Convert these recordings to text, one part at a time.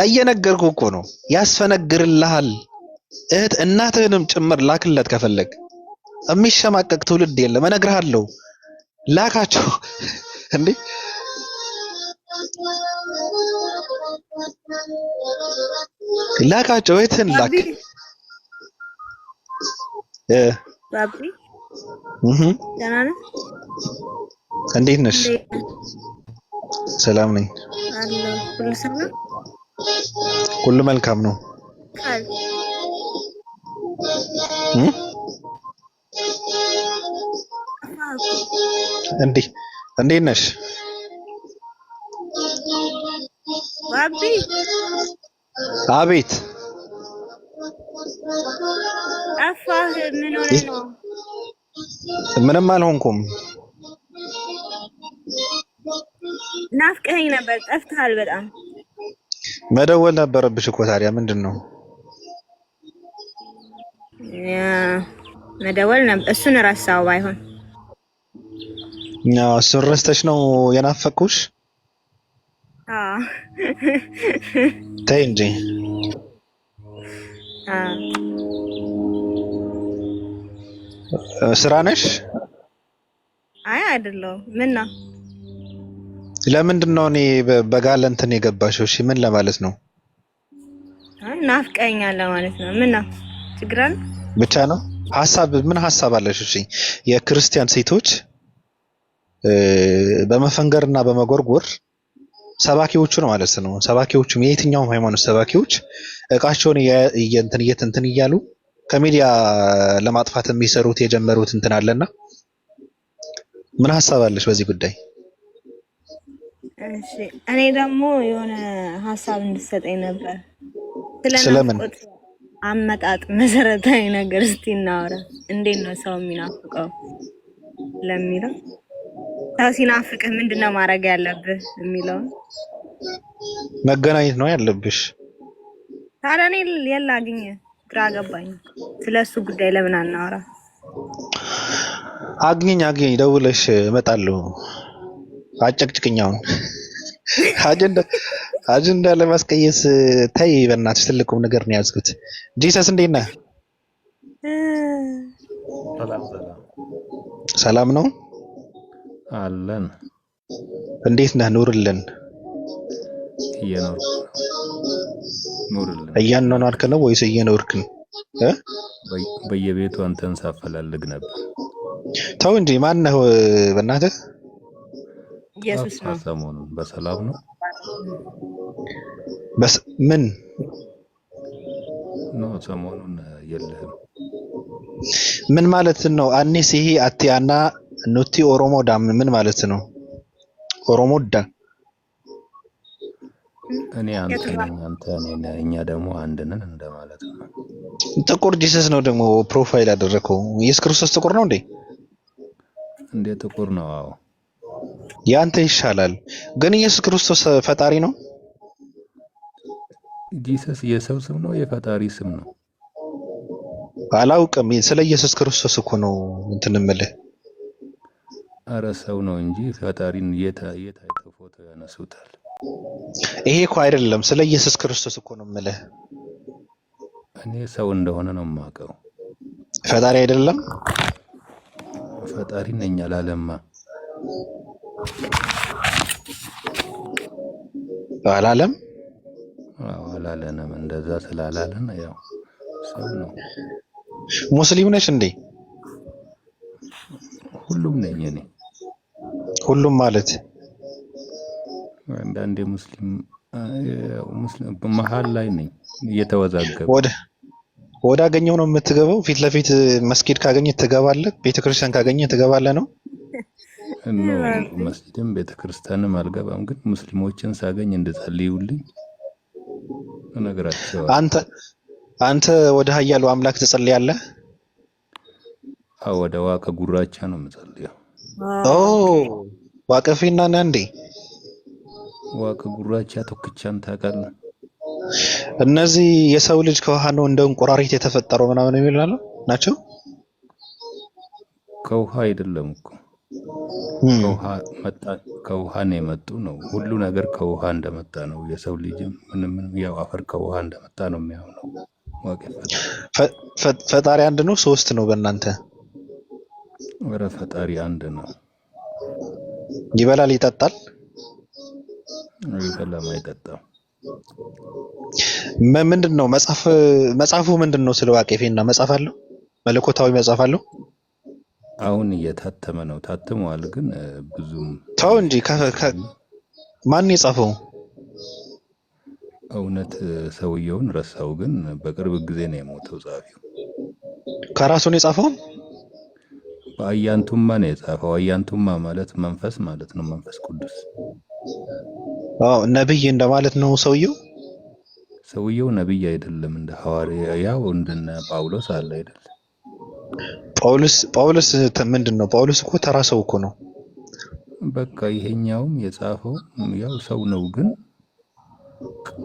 እየነገርኩ እኮ ነው ያስፈነግርልሃል። እህት እናትህንም ጭምር ላክለት ከፈለግ። የሚሸማቀቅ ትውልድ የለም እነግርሃለሁ። ላካቸው እንዴ ላካቸው እህትህን ላክ ባቢ ደህና ነህ? እንዴት ነሽ? ሰላም ነኝ። አለሁ። ሁሉ ሰላም? ሁሉ መልካም ነው። ቃል እንዴት ነሽ? ባቢ አቤት። ጠፋህ? ምን ሆነህ ነው? ምንም አልሆንኩም። ናፍቀኸኝ ነበር፣ ጠፍተሃል በጣም። መደወል ነበረብሽ እኮ ታዲያ ምንድነው? መደወል ነበር። እሱን ረሳው ባይሆን። እሱን ረስተሽ ነው የናፈቅኩሽ? አዎ። ተይ እንጂ። ስራ ነሽ? አይ አይደለሁም። ምን ነው? ለምንድን ነው እኔ በጋለ እንትን የገባሽው? እሺ ምን ለማለት ነው? አይ ናፍቀኸኛል ለማለት ነው። ምን ነው? ችግር አለ? ብቻ ነው ምን ሐሳብ አለሽ? እሺ የክርስቲያን ሴቶች በመፈንገርና በመጎርጎር ሰባኪዎቹ ነው ማለት ነው። ሰባኪዎቹም የየትኛውም ሃይማኖት ሰባኪዎች እቃቸውን እንትን እያሉ ከሚዲያ ለማጥፋት የሚሰሩት የጀመሩት እንትን አለና ምን ሐሳብ አለሽ በዚህ ጉዳይ? እሺ እኔ ደግሞ የሆነ ሐሳብ እንድትሰጠኝ ነበር። ስለምን አመጣጥ መሰረታዊ ነገር እስቲ እናወራ። እንዴት ነው ሰው የሚናፍቀው ለሚለው፣ ሰው ሲናፍቅህ ምንድነው ማድረግ ያለብህ የሚለው። መገናኘት ነው ያለብሽ። ታዲያ እኔ የላ አግኘ ግራ ገባኝ። ስለሱ ጉዳይ ለምን አናወራ? አግኘኝ ደውለሽ እመጣለሁ። አጨቅጭቅኛውን አጀንዳ ለማስቀየስ ተይ በእናትሽ። ትልቁም ነገር ነው ያዝኩት። ጂሰስ እንዴት ነህ? ሰላም ነው አለን። እንዴት ነህ? ኑርልን። እያኗኗርክ ነው ወይስ እየኖርክ ነው? በየቤቱ አንተን ሳፈላልግ ነበር። ተው እንጂ ማን ነው በእናትህ? ኢየሱስ ነው። ሰሞኑን በሰላም ነው? ምን ነው ሰሞኑን የለህም? ምን ማለት ነው? አኔስ ይሄ አቲያና ኑቲ ኦሮሞ ዳም ምን ማለት ነው? ኦሮሞ ዳ እኔ አንተ ነኝ፣ አንተ እኔ፣ እኛ ደግሞ አንድ ነን እንደማለት ነው። ጥቁር ጂሰስ ነው ደግሞ ፕሮፋይል ያደረከው። ኢየሱስ ክርስቶስ ጥቁር ነው እንዴ? እንዴ ጥቁር ነው? አዎ። ያንተ ይሻላል። ግን ኢየሱስ ክርስቶስ ፈጣሪ ነው? ጂሰስ የሰው ስም ነው የፈጣሪ ስም ነው? አላውቅም። ስለ ኢየሱስ ክርስቶስ እኮ ነው እንትን እምልህ። አረ ሰው ነው እንጂ ፈጣሪን የት አይተው ፎቶ ያነሱታል? ይሄ እኮ አይደለም። ስለ ኢየሱስ ክርስቶስ እኮ ነው የምልህ። እኔ ሰው እንደሆነ ነው የማውቀው። ፈጣሪ አይደለም? ፈጣሪ ነኝ አላለማ። አላለም? አዎ አላለንም። እንደዛ ስላላለን ያው ሰው ነው። ሙስሊም ነሽ እንዴ? ሁሉም ነኝ እኔ። ሁሉም ማለት አንዳንዴ ሙስሊም መሀል ላይ ነኝ እየተወዛገበ። ወደ አገኘው ነው የምትገባው? ፊት ለፊት መስጊድ ካገኘ ትገባለህ፣ ቤተክርስቲያን ካገኘ ትገባለህ ነው? መስጊድም ቤተክርስቲያንም አልገባም፣ ግን ሙስሊሞችን ሳገኝ እንድጸልዩልኝ እነግራቸዋለሁ። አንተ ወደ ኃያሉ አምላክ ትጸልያለህ? አዎ ወደ ዋቀ ጉራቻ ነው የምጸልየው። ዋቀፊና ነህ እንዴ? ዋቀ ጉራቻ ቶክቻን ታውቃለህ? እነዚህ የሰው ልጅ ከውሃ ነው እንደ እንቁራሪት የተፈጠረው ምናምን የሚሉ ናቸው። ከውሃ አይደለም እኮ ከውሃ ነው የመጡ ነው። ሁሉ ነገር ከውሃ እንደመጣ ነው። የሰው ልጅም ምንም ያው አፈር ከውሃ እንደመጣ ነው የሚያምነው። ማወቅ ይፈጠር። ፈጣሪ አንድ ነው ሶስት ነው በእናንተ? ወረ ፈጣሪ አንድ ነው። ይበላል ይጠጣል? ይበላም አይጠጣም። ምንድን ነው መጽሐፉ ምንድን ነው? ስለ ዋቄፌና መጽሐፍ አለው? መለኮታዊ መጽሐፍ አለው? አሁን እየታተመ ነው። ታትመዋል፣ ግን ብዙም ተው እንጂ ማን የጻፈው? እውነት ሰውየውን ረሳው፣ ግን በቅርብ ጊዜ ነው የሞተው ጸሐፊው። ከራሱ ነው የጻፈው? በአያንቱማ ነው የጻፈው። አያንቱማ ማለት መንፈስ ማለት ነው፣ መንፈስ ቅዱስ። አዎ ነብይ እንደማለት ነው ሰውየው። ሰውየው ነብይ አይደለም፣ እንደ ሐዋርያ ያው እንደነ ጳውሎስ አለ አይደል? ጳውሎስ ምንድን ነው? ጳውሎስ እኮ ተራ ሰው እኮ ነው። በቃ ይሄኛውም የጻፈው ያው ሰው ነው፣ ግን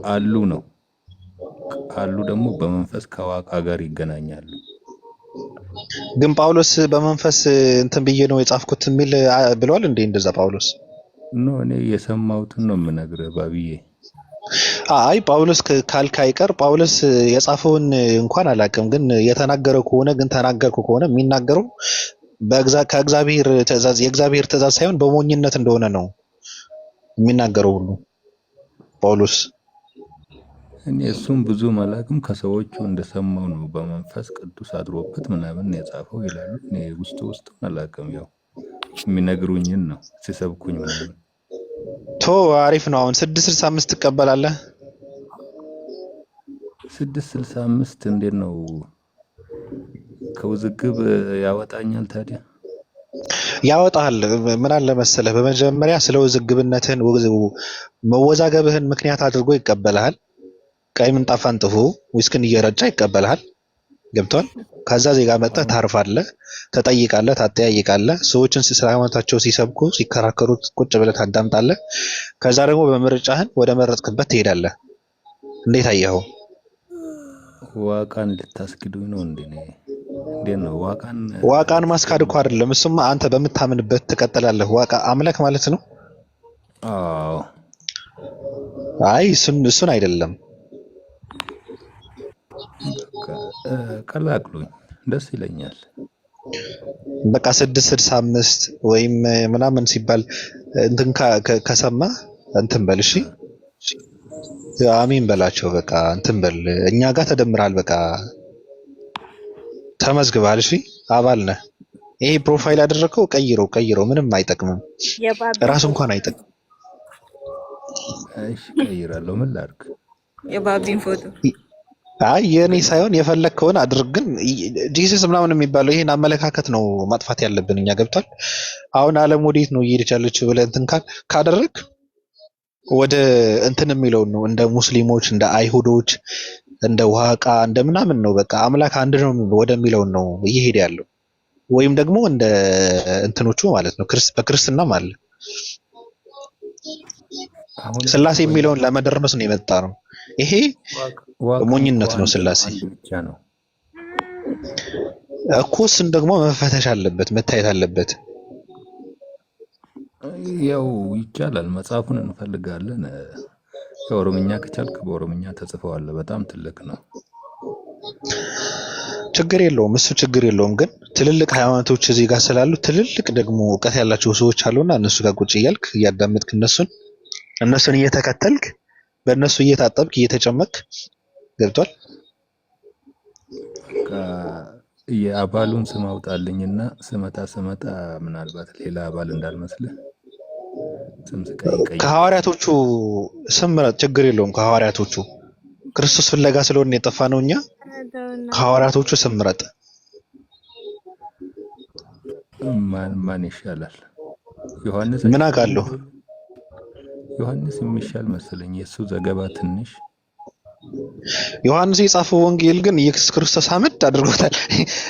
ቃሉ ነው። ቃሉ ደግሞ በመንፈስ ከዋቃ ጋር ይገናኛሉ። ግን ጳውሎስ በመንፈስ እንትን ብዬ ነው የጻፍኩት የሚል ብሏል እንዴ? እንደዛ ጳውሎስ ነው። እኔ የሰማሁትን ነው የምነግርህ ባብዬ። አይ ጳውሎስ ካልካ አይቀር ጳውሎስ የጻፈውን እንኳን አላውቅም፣ ግን የተናገረው ከሆነ ግን ተናገርኩ ከሆነ የሚናገረው ከእግዚአብሔር ትእዛዝ የእግዚአብሔር ትእዛዝ ሳይሆን በሞኝነት እንደሆነ ነው የሚናገረው ሁሉ ጳውሎስ። እኔ እሱም ብዙ መላክም ከሰዎቹ እንደሰማው ነው በመንፈስ ቅዱስ አድሮበት ምናምን የጻፈው ይላሉ። እኔ ውስጥ አላውቅም፣ ያው የሚነግሩኝን ነው ሲሰብኩኝ ምናምን። ቶ አሪፍ ነው። አሁን 665 ትቀበላለህ? 665 እንዴት ነው? ከውዝግብ ያወጣኛል ታዲያ? ያወጣል። ምን አለ መሰለህ፣ በመጀመሪያ ስለ ውዝግብነትህን መወዛገብህን ምክንያት አድርጎ ይቀበልሃል። ቀይ ምንጣፍ አንጥፎ ዊስክን እየረጫ ይቀበልሃል። ገብቷል? ከዛ ዜጋ መጥተህ ታርፋለህ፣ ተጠይቃለህ፣ ታጠያይቃለህ። ሰዎችን ስለ ሃይማኖታቸው ሲሰብኩ ሲከራከሩ ቁጭ ብለህ ታዳምጣለህ። ከዛ ደግሞ በምርጫህን ወደ መረጥክበት ትሄዳለህ። እንዴት አየኸው? ዋቃን ልታስክዱኝ ነው እንዴ? እንዴት ነው ዋቃን ማስካድ እኮ አይደለም። እሱማ አንተ በምታምንበት ትቀጥላለህ። ዋቃ አምላክ ማለት ነው። አዎ። አይ እሱን አይደለም። ቀላቅሉኝ፣ ደስ ይለኛል። በቃ 665 ወይም ምናምን ሲባል እንትን ከሰማ እንትን በል እሺ፣ አሚን በላቸው። በቃ እንትን በል፣ እኛ ጋር ተደምራል። በቃ ተመዝግባል። እሺ፣ አባል ነህ። ይሄ ፕሮፋይል ያደረከው ቀይረው፣ ምንም አይጠቅምም። ራሱ እንኳን አይጠቅም። እሺ፣ ቀይራለሁ። ምን ላድርግ? የባቢን ፎቶ አይ የኔ ሳይሆን የፈለግከውን አድርግ። ግን ጂሰስ ምናምን የሚባለው ይሄን አመለካከት ነው ማጥፋት ያለብን እኛ። ገብቷል? አሁን ዓለም ወዴት ነው እየሄደች ያለችው ብለህ እንትን ካደረግ ወደ እንትን የሚለውን ነው፣ እንደ ሙስሊሞች፣ እንደ አይሁዶች፣ እንደ ዋቃ እንደ ምናምን ነው። በቃ አምላክ አንድ ነው ወደሚለውን ነው እየሄደ ያለው። ወይም ደግሞ እንደ እንትኖቹ ማለት ነው፣ በክርስትናም አለ ስላሴ የሚለውን ለመደረስ ነው የመጣ ነው። ይሄ ሞኝነት ነው። ስላሴ እኮ እሱን ደግሞ መፈተሽ አለበት፣ መታየት አለበት። ያው ይቻላል። መጽሐፉን እንፈልጋለን። በኦሮምኛ ከቻልክ በኦሮምኛ ተጽፈዋል። በጣም ትልቅ ነው። ችግር የለውም፣ እሱ ችግር የለውም። ግን ትልልቅ ሃይማኖቶች እዚህ ጋር ስላሉ ትልልቅ ደግሞ እውቀት ያላቸው ሰዎች አሉና እነሱ ጋር ቁጭ እያልክ እያዳመጥክ እነሱን እየተከተልክ በእነሱ እየታጠብክ እየተጨመቅ ገብቷል። የአባሉን ስም አውጣልኝና ስመጣ ምናልባት ሌላ አባል እንዳልመስልህ ስም ስቀይ ከሐዋርያቶቹ ስም ምረጥ፣ ችግር የለውም። ከሐዋርያቶቹ ክርስቶስ ፍለጋ ስለሆነ የጠፋ ነው። እኛ ከሐዋርያቶቹ ስም ምረጥ። ማን ይሻላል? ዮሐንስ ምን አውቃለሁ? ዮሐንስ የሚሻል መሰለኝ። የሱ ዘገባ ትንሽ ዮሐንስ የጻፈው ወንጌል ግን ኢየሱስ ክርስቶስ አመድ አድርጎታል።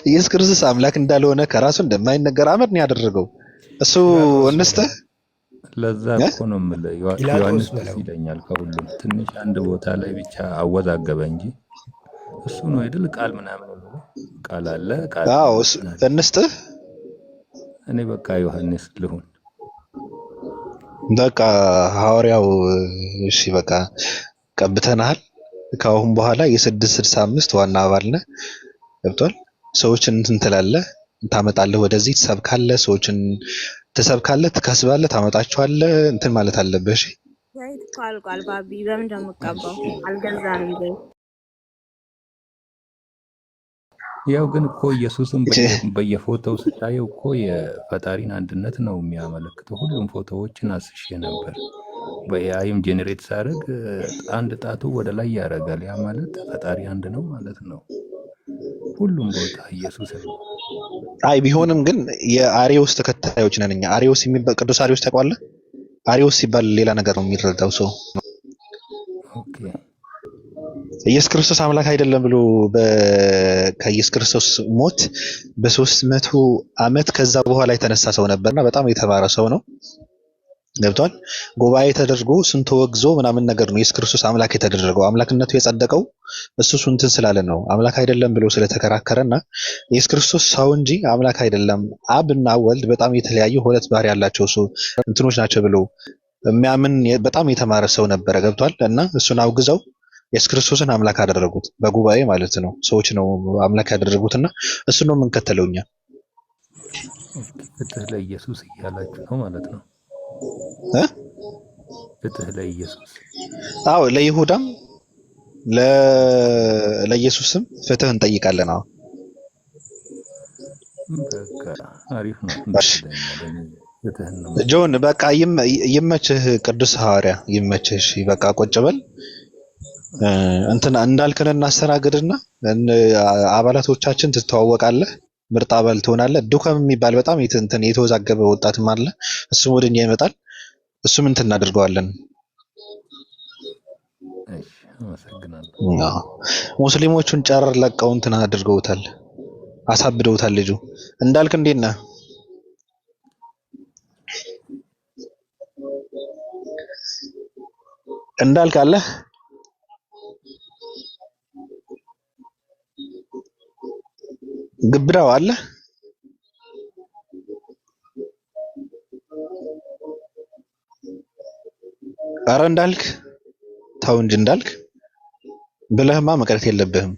ኢየሱስ ክርስቶስ አምላክ እንዳልሆነ ከራሱ እንደማይነገር አመድ ነው ያደረገው። እሱ እንስተ ለዛ እኮ ነው የምልህ። ዮሐንስ ደስ ይለኛል ከሁሉም። ትንሽ አንድ ቦታ ላይ ብቻ አወዛገበ እንጂ እሱ ነው አይደል? ቃል ምናምን ነው ቃል አለ ቃል። አዎ እንስተ እኔ በቃ ዮሐንስ ልሁን። በቃ ሐዋርያው እሺ በቃ ቀብተናል። ከአሁን በኋላ የ665 ዋና አባል ነህ። ገብቷል። ሰዎችን እንትን ትላለህ፣ ታመጣለህ፣ ወደዚህ ትሰብካለህ፣ ሰዎችን ትሰብካለህ፣ ትከስባለህ፣ ታመጣቸዋለህ። እንትን ማለት አለብህ። እሺ ዘይት እኮ አልቋል ባቢ። በምን እንደምቀባው አልገዛንም ዘይት። ያው ግን እኮ ኢየሱስም በየፎቶው ስታየው እኮ የፈጣሪን አንድነት ነው የሚያመለክተው። ሁሉም ፎቶዎችን አስሼ ነበር። በኤአይም ጄኔሬት ሳደርግ አንድ ጣቱ ወደ ላይ ያደርጋል። ያ ማለት ፈጣሪ አንድ ነው ማለት ነው። ሁሉም ቦታ ኢየሱስ ነው። አይ ቢሆንም ግን የአሪዮስ ተከታዮች ነን እኛ። አሪዮስ የሚባል ቅዱስ አሪዮስ ታውቀዋለህ? አሪዮስ ሲባል ሌላ ነገር ነው የሚረዳው ሰው። ኦኬ ኢየሱስ ክርስቶስ አምላክ አይደለም ብሎ ከኢየሱስ ክርስቶስ ሞት በ300 ዓመት ከዛ በኋላ የተነሳ ሰው ነበርና በጣም የተማረ ሰው ነው። ገብቷል። ጉባኤ ተደርጎ ስንት ወግዞ ምናምን ነገር ነው ኢየሱስ ክርስቶስ አምላክ የተደረገው። አምላክነቱ የጸደቀው እሱ እንትን ስላለ ነው። አምላክ አይደለም ብሎ ስለተከራከረና ኢየሱስ ክርስቶስ ሰው እንጂ አምላክ አይደለም፣ አብና ወልድ በጣም የተለያዩ ሁለት ባህሪ ያላቸው ሰው እንትኖች ናቸው ብሎ የሚያምን በጣም የተማረ ሰው ነበረ። ገብቷል። እና እሱን አውግዘው ኢየሱስ ክርስቶስን አምላክ አደረጉት። በጉባኤ ማለት ነው። ሰዎች ነው አምላክ ያደረጉትና እሱ ነው የምንከተለው እኛ። ፍትህ ለኢየሱስ እያላችሁ ነው ማለት ነው። ፍትህ ለኢየሱስ። አዎ ለይሁዳም ለኢየሱስም ፍትህ እንጠይቃለን። አዎ በቃ አሪፍ ነው። ጆን በቃ ይመችህ፣ ቅዱስ ሐዋርያ ይመችህ። እሺ በቃ ቁጭ በል። እንትና እንዳልከን እናስተናግድና አባላቶቻችን ትተዋወቃለህ። ምርጥ አባል ትሆናለህ። ዱከም የሚባል በጣም እንትን የተወዛገበ ወጣትም አለ። እሱም ወደኛ ይመጣል። እሱም እንትን እናደርገዋለን። እሺ አመሰግናለሁ። ሙስሊሞቹን ጨረር ለቀው እንትን አድርገውታል፣ አሳብደውታል። ልጁ እንዳልክ እንዴት ነህ? እንዳልክ አለ? ግብዳው አለ? ኧረ እንዳልክ ተው እንጂ እንዳልክ ብለህማ መቅረት የለብህም።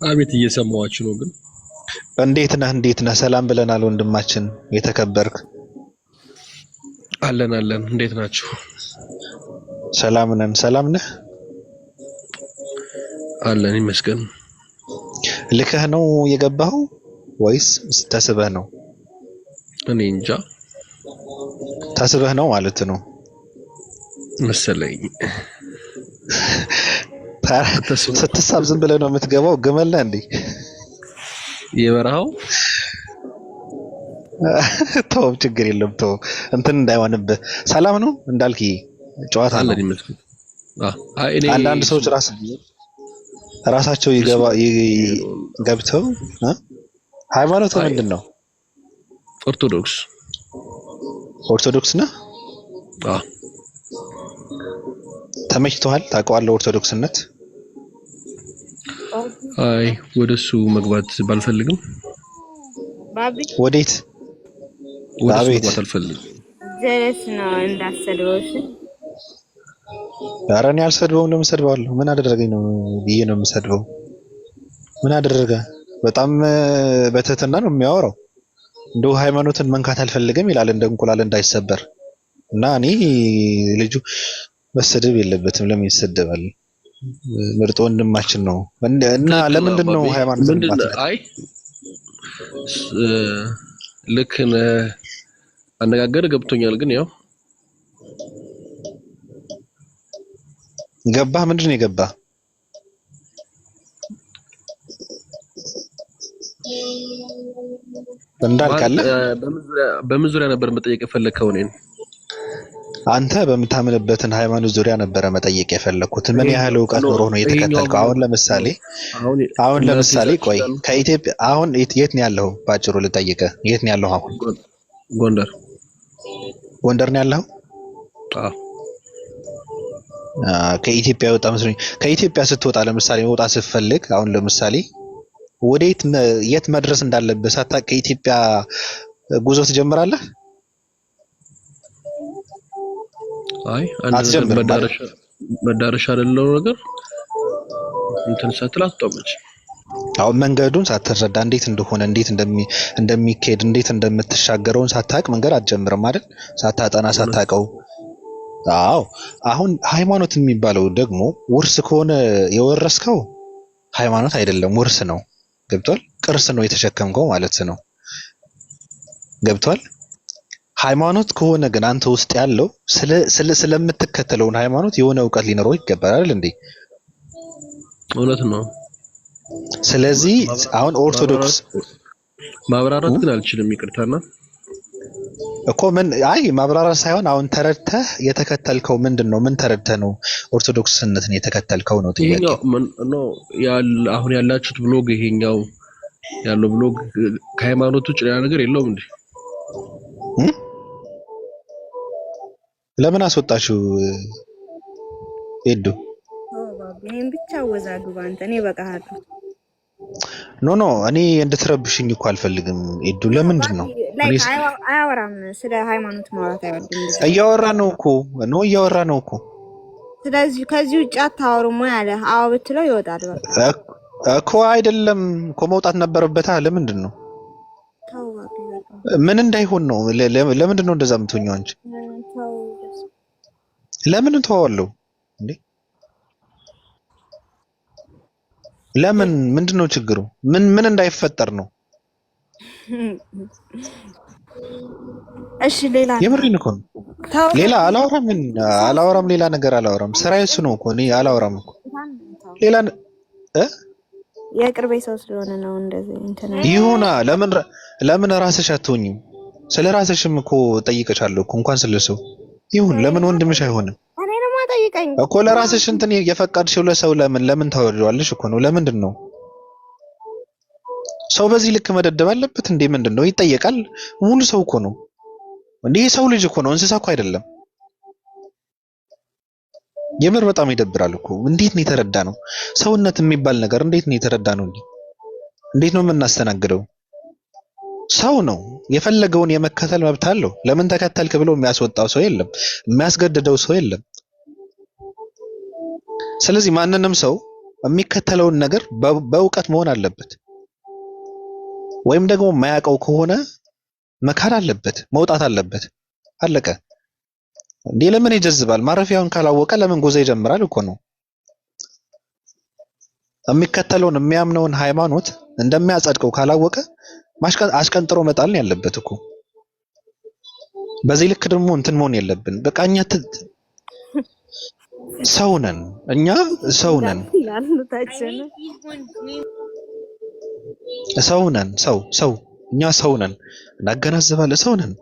አቤት እየሰማዋችሁ ነው። ግን እንዴት ነህ? ሰላም ብለናል ወንድማችን የተከበርክ። አለን እንዴት ናችሁ? ሰላም ነን። ሰላም ነህ? አለን ይመስገን። ልከህ ነው የገባኸው ወይስ ተስበህ ነው? እኔ እንጃ። ተስበህ ነው ማለት ነው መሰለኝ። ስትሳብ ዝም ብለህ ነው የምትገባው? ግመል ነህ እንዴ? የበረሃው ተው፣ ችግር የለም ተው፣ እንትን እንዳይሆንብህ። ሰላም ነው እንዳልክ? ጨዋታ ነው። አንዳንድ ሰዎች ራሳቸው ገብተው ሃይማኖት ምንድን ነው? ኦርቶዶክስ ነህ? ተመችቶሃል? ታውቀዋለህ ኦርቶዶክስነት? አይ ወደሱ መግባት ባልፈልግም። ወዴት? ወደሱ መግባት አልፈልግም። ጀለስ ነው እንዳሰድበው። ኧረ እኔ አልሰድበውም። ለምን ሰድበዋለሁ? ምን አደረገኝ ነው ብዬ ነው የምሰድበው? ምን አደረገ? በጣም በትህትና ነው የሚያወራው። እንደው ሃይማኖትን መንካት አልፈልግም ይላል፣ እንደ እንቁላል እንዳይሰበር። እና እኔ ልጁ መሰደብ የለበትም። ለምን ይሰደባል? ምርጥ ወንድማችን ነው። እና ለምንድን ነው ሃይማኖትን ማለት? አይ ልክ አነጋገር ገብቶኛል። ግን ያው ገባህ? ምንድን ነው የገባህ? እንዳልካለ በምን ዙሪያ ነበር መጠየቅ የፈለከው? እኔን አንተ በምታምንበትን ሃይማኖት ዙሪያ ነበረ መጠየቅ የፈለኩት። ምን ያህል እውቀት ኖሮ ነው የተከተልከው? አሁን ለምሳሌ ቆይ ከኢትዮጵያ አሁን የት ነው ያለው? ባጭሩ ልጠይቅህ፣ የት ነው ያለው አሁን? ጎንደር ነው ያለው? ከኢትዮጵያ ወጣ መስሎኝ። ከኢትዮጵያ ስትወጣ ለምሳሌ መውጣት ስትፈልግ አሁን ለምሳሌ ወዴት የት መድረስ እንዳለብህ ሳታውቅ ከኢትዮጵያ ጉዞ ትጀምራለህ? አይ አንድ ነገር አትጀምርም ማለት መዳረሻ አይደለው ነገር እንትን ሳትል አትጠመች። አሁን መንገዱን ሳትረዳ እንዴት እንደሆነ እንዴት እንደሚካሄድ እንዴት እንደምትሻገረውን ሳታውቅ መንገድ አትጀምርም አይደል? ሳታጠና ሳታውቀው። አዎ አሁን ሃይማኖት የሚባለው ደግሞ ውርስ ከሆነ የወረስከው ሃይማኖት አይደለም፣ ውርስ ነው። ገብቷል? ቅርስ ነው የተሸከምከው ማለት ነው። ገብቷል? ሃይማኖት ከሆነ ግን አንተ ውስጥ ያለው ስለምትከተለውን ሃይማኖት የሆነ እውቀት ሊኖረው ይገባል አይደል እንዴ? እውነት ነው። ስለዚህ አሁን ኦርቶዶክስ ማብራራት ግን አልችልም፣ ይቅርታና እኮ ምን አይ ማብራራት ሳይሆን አሁን ተረድተህ የተከተልከው ምንድነው? ምን ተረድተህ ነው ኦርቶዶክስነትን የተከተልከው ነው ጥያቄ። ይሄኛው ነው አሁን ያላችሁት ብሎግ፣ ይሄኛው ያለው ብሎግ ከሃይማኖት ውጭ ሌላ ነገር የለውም እንዴ? ለምን አስወጣችሁ ሄዱ? ይሄን ብቻ ወዛዱ ባንተ እኔ በቃሃለሁ። ኖ እኔ እንድትረብሽኝ እኮ አልፈልግም ሄዱ። ለምንድን ነው አያወራም? ስለ ሃይማኖት ማውራት አይወድም። እያወራ ነው እኮ እያወራ ነው እኮ። ስለዚህ ከዚህ ውጭ አታወሩም ወይ አለ። አዎ ብትለው ይወጣል። በቃ እኮ አይደለም እኮ መውጣት ነበረበታ። ለምንድን ነው ምን እንዳይሆን ነው? ለምንድን ነው እንደዛ የምትሆኚው አንቺ? ለምን ተዋዋለው እንዴ? ለምን ምንድነው ችግሩ? ምን እንዳይፈጠር ነው? እሺ ሌላ የምሬን እኮ ሌላ አላወራም ሌላ ነገር አላወራም። ስራዬ እሱ ነው እኮ እኔ አላወራም እኮ ሌላ የቅርቤ ሰው ስለሆነ ነው እንደዚህ እንትን ይሁና። ለምን ራስሽ አትሆኝም? ስለ ራስሽም እኮ ጠይቀሻለሁ እኮ እንኳን ስለሰው ይሁን። ለምን ወንድምሽ አይሆንም እኮ? ለራስሽ እንትን የፈቀድሽው ለሰው ለምን ታወሪዋለሽ እኮ ነው። ለምንድን ነው ሰው በዚህ ልክ መደደብ አለበት እንዴ? ምንድን ነው ይጠየቃል? ሙሉ ሰው እኮ ነው እንዴ? ሰው ልጅ እኮ ነው፣ እንስሳ እኮ አይደለም። የምር በጣም ይደብራል እኮ። እንዴት ነው የተረዳ ነው ሰውነት የሚባል ነገር? እንዴት ነው የተረዳ ነው? እንዴት ነው የምናስተናግደው? ሰው ነው፣ የፈለገውን የመከተል መብት አለው። ለምን ተከተልክ ብሎ የሚያስወጣው ሰው የለም፣ የሚያስገድደው ሰው የለም። ስለዚህ ማንንም ሰው የሚከተለውን ነገር በእውቀት መሆን አለበት፣ ወይም ደግሞ የማያውቀው ከሆነ መካድ አለበት፣ መውጣት አለበት። አለቀ። እንዴ ለምን ይጀዝባል? ማረፊያውን ካላወቀ ለምን ጉዞ ይጀምራል እኮ ነው። የሚከተለውን የሚያምነውን ሃይማኖት እንደሚያጸድቀው ካላወቀ አሽቀንጥሮ መጣልን ያለበት እኮ። በዚህ ልክ ደግሞ እንትን መሆን የለብን። በቃ እኛ ሰው ነን፣ እኛ ሰው ነን፣ ሰው እኛ ሰው ነን። እናገናዝባለን፣ ሰው ነን።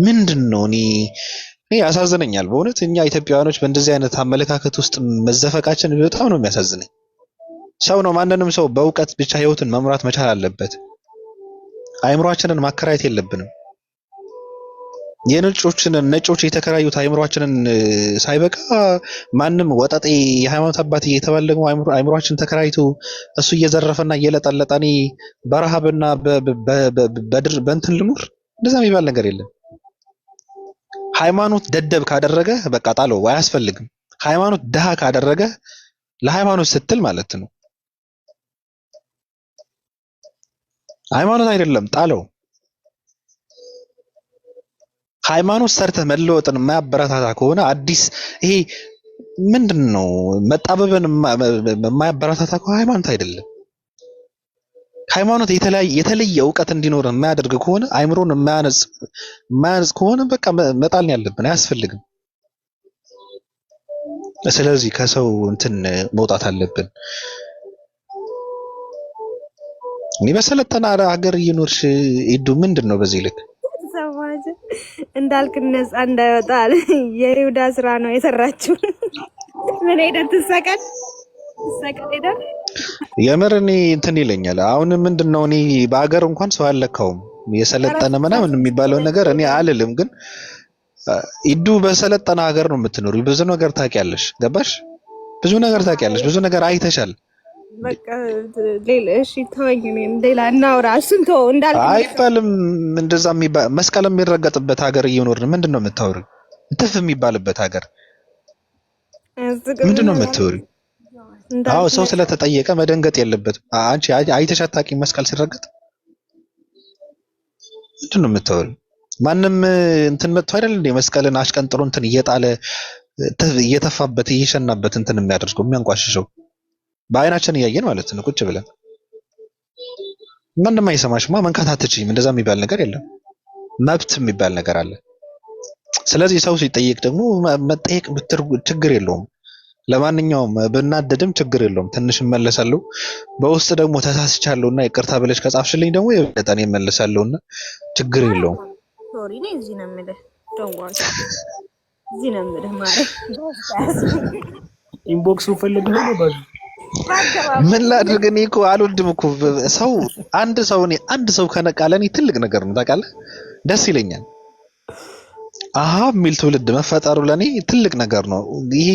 ምንድነው እኔ ያሳዝነኛል በእውነት እኛ ኢትዮጵያውያኖች በእንደዚህ አይነት አመለካከት ውስጥ መዘፈቃችን በጣም ነው የሚያሳዝነኝ። ሰው ነው፣ ማንንም ሰው በእውቀት ብቻ ህይወትን መምራት መቻል አለበት። አይምሮአችንን ማከራየት የለብንም። ነጮች የተከራዩት አይምሮአችንን ሳይበቃ ማንም ወጣጤ የሃይማኖት አባት እየተባለ ደግሞ አይምሮአችን ተከራይቶ እሱ እየዘረፈና እየለጠለጠ እኔ በረሃብና በእንትን ልኑር፣ እንደዛ የሚባል ነገር የለም። ሃይማኖት ደደብ ካደረገ በቃ ጣለው፣ አያስፈልግም። ሃይማኖት ድሃ ካደረገ ለሃይማኖት ስትል ማለት ነው ሃይማኖት አይደለም ጣለው። ሃይማኖት ሰርተህ መለወጥን የማያበረታታ ከሆነ አዲስ ይሄ ምንድነው መጣበብን የማያበረታታ ከሆነ ሃይማኖት አይደለም። ሃይማኖት የተለየ እውቀት እንዲኖር የማያደርግ ከሆነ አይምሮን የማያነጽ ከሆነ በቃ መጣልን ያለብን አያስፈልግም። ስለዚህ ከሰው እንትን መውጣት አለብን። እኔ በሰለጠነ ሀገር እየኖርሽ ሄዱ ምንድነው በዚህ ልክ እንዳልክ ነፃ እንዳይወጣል የይሁዳ ስራ ነው የሰራችው። ምን ሄደህ ትሰቀል ሄደህ የምር እኔ እንትን ይለኛል። አሁን ምንድነው እኔ በአገር እንኳን ሰው አልለካውም የሰለጠነ ምናምን የሚባለው ነገር እኔ አልልም። ግን ሂዱ በሰለጠነ ሀገር ነው የምትኖሩ። ብዙ ነገር ታውቂያለሽ፣ ገባሽ? ብዙ ነገር ታውቂያለሽ፣ ብዙ ነገር አይተሻል። በቃ ሌላ እሺ ተወኝ። እኔን ሌላ እናውራ። እሱን ተወው እንዳልክ አይባልም እንደዛ የሚባል መስቀል የሚረገጥበት ሀገር እየኖርን ምንድን ነው የምታወሪው? ትፍ የሚባልበት ሀገር ምንድን ነው የምታወሪው? አዎ ሰው ስለተጠየቀ መደንገጥ የለበትም። አንቺ አይተሽ አታውቂም መስቀል ሲረገጥ? ምንድን ነው የምታወሪው? ማንም እንትን መጥቶ አይደል እንዴ መስቀልን አሽቀንጥሮ እንትን እየጣለ እየተፋበት እየሸናበት እንትን የሚያደርገው የሚያንቋሽሸው በአይናችን እያየን ማለት ነው ቁጭ ብለን። ማንም አይሰማሽማ መንካት አትችይም። እንደዛ የሚባል ነገር የለም። መብት የሚባል ነገር አለ። ስለዚህ ሰው ሲጠየቅ ደግሞ መጠየቅ ችግር የለውም። ለማንኛውም ብናደድም ችግር የለውም። ትንሽ እመለሳለሁ። በውስጥ ደግሞ ተሳስቻለሁና ይቅርታ ብለሽ ከጻፍሽልኝ ደግሞ የበለጠ እኔ እመለሳለሁና ችግር የለውም። ሶሪ ነኝ እዚህ ነው የምልህ። ደውል እዚህ ነው የምልህ ማለት ኢንቦክሱን ፈልገህ ነው ባዚ ምን ላድርግ? እኔ እኮ አልወድም እኮ ሰው አንድ ሰው ከነቃ ለእኔ ትልቅ ነገር ነው ታውቃለህ። ደስ ይለኛል። አሃ የሚል ትውልድ መፈጠሩ ለኔ ትልቅ ነገር ነው። ይሄ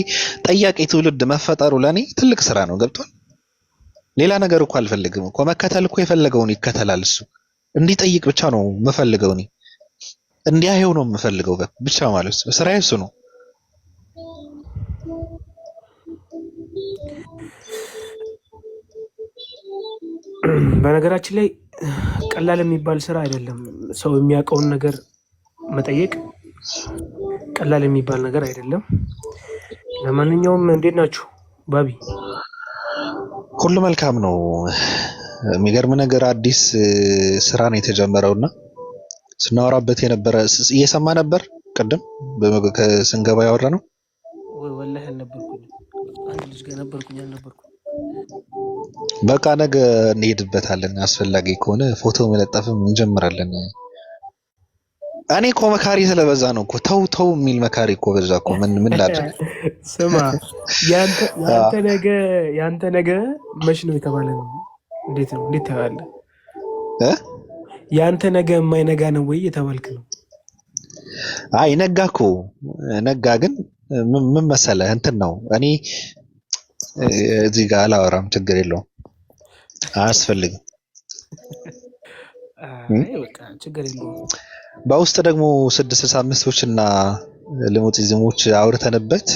ጠያቂ ትውልድ መፈጠሩ ለኔ ትልቅ ስራ ነው። ገብቷል? ሌላ ነገር እኮ አልፈልግም እኮ መከተል እኮ የፈለገውን ይከተላል። እሱ እንዲጠይቅ ብቻ ነው የምፈልገው። እኔ እንዲያየው ነው የምፈልገው ብቻ ማለት ነው። ስራዬ እሱ ነው። በነገራችን ላይ ቀላል የሚባል ስራ አይደለም። ሰው የሚያውቀውን ነገር መጠየቅ ቀላል የሚባል ነገር አይደለም። ለማንኛውም እንዴት ናችሁ ባቢ? ሁሉ መልካም ነው። የሚገርም ነገር አዲስ ስራ ነው የተጀመረውና ስናወራበት የነበረ እየሰማ ነበር። ቅድም ከስንገባ ያወራ ነው። ወላሂ አልነበርኩኝ። አንድ ልጅ ጋር ነበርኩኝ አልነበርኩኝ። በቃ ነገ እንሄድበታለን። አስፈላጊ ከሆነ ፎቶ መለጠፍም እንጀምራለን። እኔ እኮ መካሪ ስለበዛ ነው እኮ ተው የሚል መካሪ እኮ በዛ እኮ ምን ላድርግ? ስማ ያንተ ነገ መች ነው የተባለ ነው? እንዴት ነው? እንዴት ታያለህ? ያንተ ነገ የማይነጋ ነው ወይ የተባልክ ነው? አይ ነጋ እኮ ነጋ። ግን ምን መሰለህ እንትን ነው እኔ እዚህ ጋር አላወራም። ችግር የለውም አያስፈልግም። በቃ ችግር የለውም። በውስጥ ደግሞ 665ዎች እና ልሙጢዝሞች አውርተንበት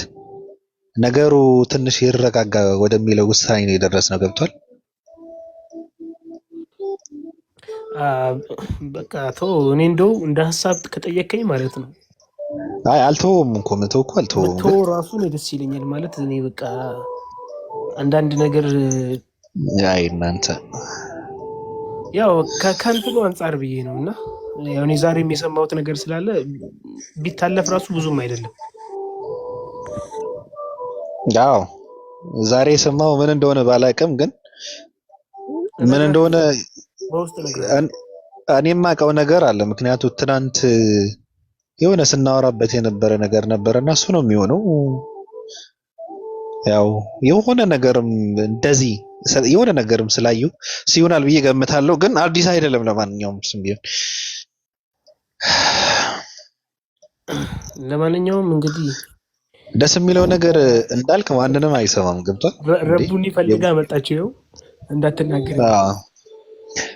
ነገሩ ትንሽ ይረጋጋ ወደሚለው ውሳኔ ነው የደረስነው። ገብቷል? በቃ ተው። እኔ እንደው እንደ ሀሳብ ከጠየቀኝ ማለት ነው። አይ አልተውም እኮ መተው እኮ አልተውም። ተው ራሱ ነው ደስ ይለኛል ማለት እኔ በቃ አንዳንድ ነገር አይ እናንተ ያው ከእንትኑ አንጻር ብዬ ነው እና ያው እኔ ዛሬ የሰማሁት ነገር ስላለ ቢታለፍ ራሱ ብዙም አይደለም። ያው ዛሬ የሰማው ምን እንደሆነ ባላውቅም ግን ምን እንደሆነ እኔም የማውቀው ነገር አለ። ምክንያቱም ትናንት የሆነ ስናወራበት የነበረ ነገር ነበረና እሱ ነው የሚሆነው። ያው የሆነ ነገርም እንደዚህ የሆነ ነገርም ስላዩ ሲሆናል ብዬ ገምታለሁ። ግን አዲስ አይደለም። ለማንኛውም ስም ቢሆን ለማንኛውም እንግዲህ ደስ የሚለው ነገር እንዳልክ ማንንም አይሰማም። ገብቷል? ረቡን ይፈልጋ መጣችሁ። ይኸው እንዳትናገር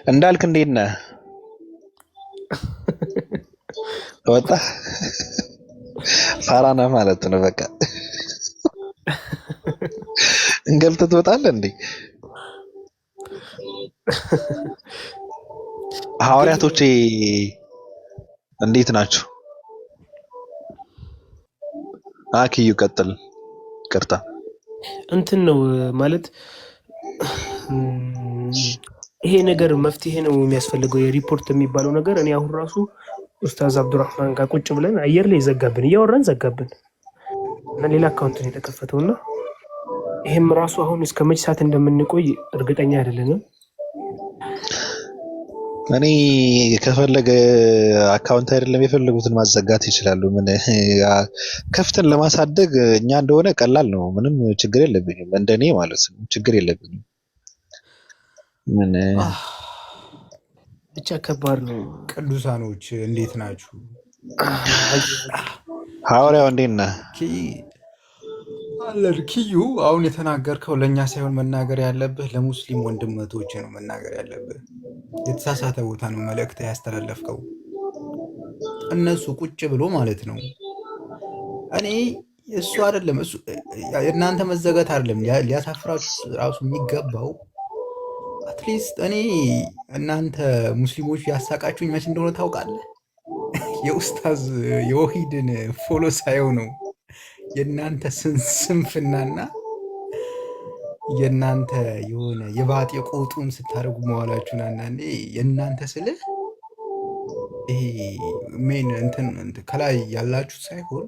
እንዳልክ እንዴት ነህ? ወጣ ፋራ ነህ ማለት ነው። በቃ እንገልጥ ትወጣለህ እንዴ? ሐዋርያቶቼ እንዴት ናችሁ? አኪዩ ቀጥል። ቅርታ እንትን ነው ማለት ይሄ ነገር መፍትሄ ነው የሚያስፈልገው የሪፖርት የሚባለው ነገር። እኔ አሁን ራሱ ኡስታዝ አብዱራህማን ጋር ቁጭ ብለን አየር ላይ ዘጋብን፣ እያወራን ዘጋብን እና ሌላ አካውንት ነው የተከፈተውና ይሄም ራሱ አሁን እስከ መች ሰዓት እንደምንቆይ እርግጠኛ አይደለንም። እኔ ከፈለገ አካውንት አይደለም የፈለጉትን ማዘጋት ይችላሉ። ምን ከፍተን ለማሳደግ እኛ እንደሆነ ቀላል ነው። ምንም ችግር የለብኝም። እንደኔ ማለት ነው ችግር የለብኝም። ምን ብቻ ከባድ ነው። ቅዱሳኖች እንዴት ናችሁ? ሐዋርያው እንዴት ነህ? አለር ኪዩ አሁን የተናገርከው ለእኛ ሳይሆን መናገር ያለብህ ለሙስሊም ወንድመቶች ነው መናገር ያለብህ። የተሳሳተ ቦታ ነው መልእክት ያስተላለፍከው። እነሱ ቁጭ ብሎ ማለት ነው። እኔ እሱ አይደለም እሱ የእናንተ መዘጋት አይደለም ሊያሳፍራችሁ ራሱ የሚገባው። አትሊስት እኔ እናንተ ሙስሊሞች ያሳቃችሁኝ መች እንደሆነ ታውቃለህ? የኡስታዝ የወሂድን ፎሎ ሳየው ነው የእናንተ ስንፍናና የእናንተ የሆነ የባጤ ቆጡን ስታደርጉ መዋላችሁን አንዳንዴ የእናንተ ስልህ ይሄ ሜን እንትን ከላይ ያላችሁ ሳይሆን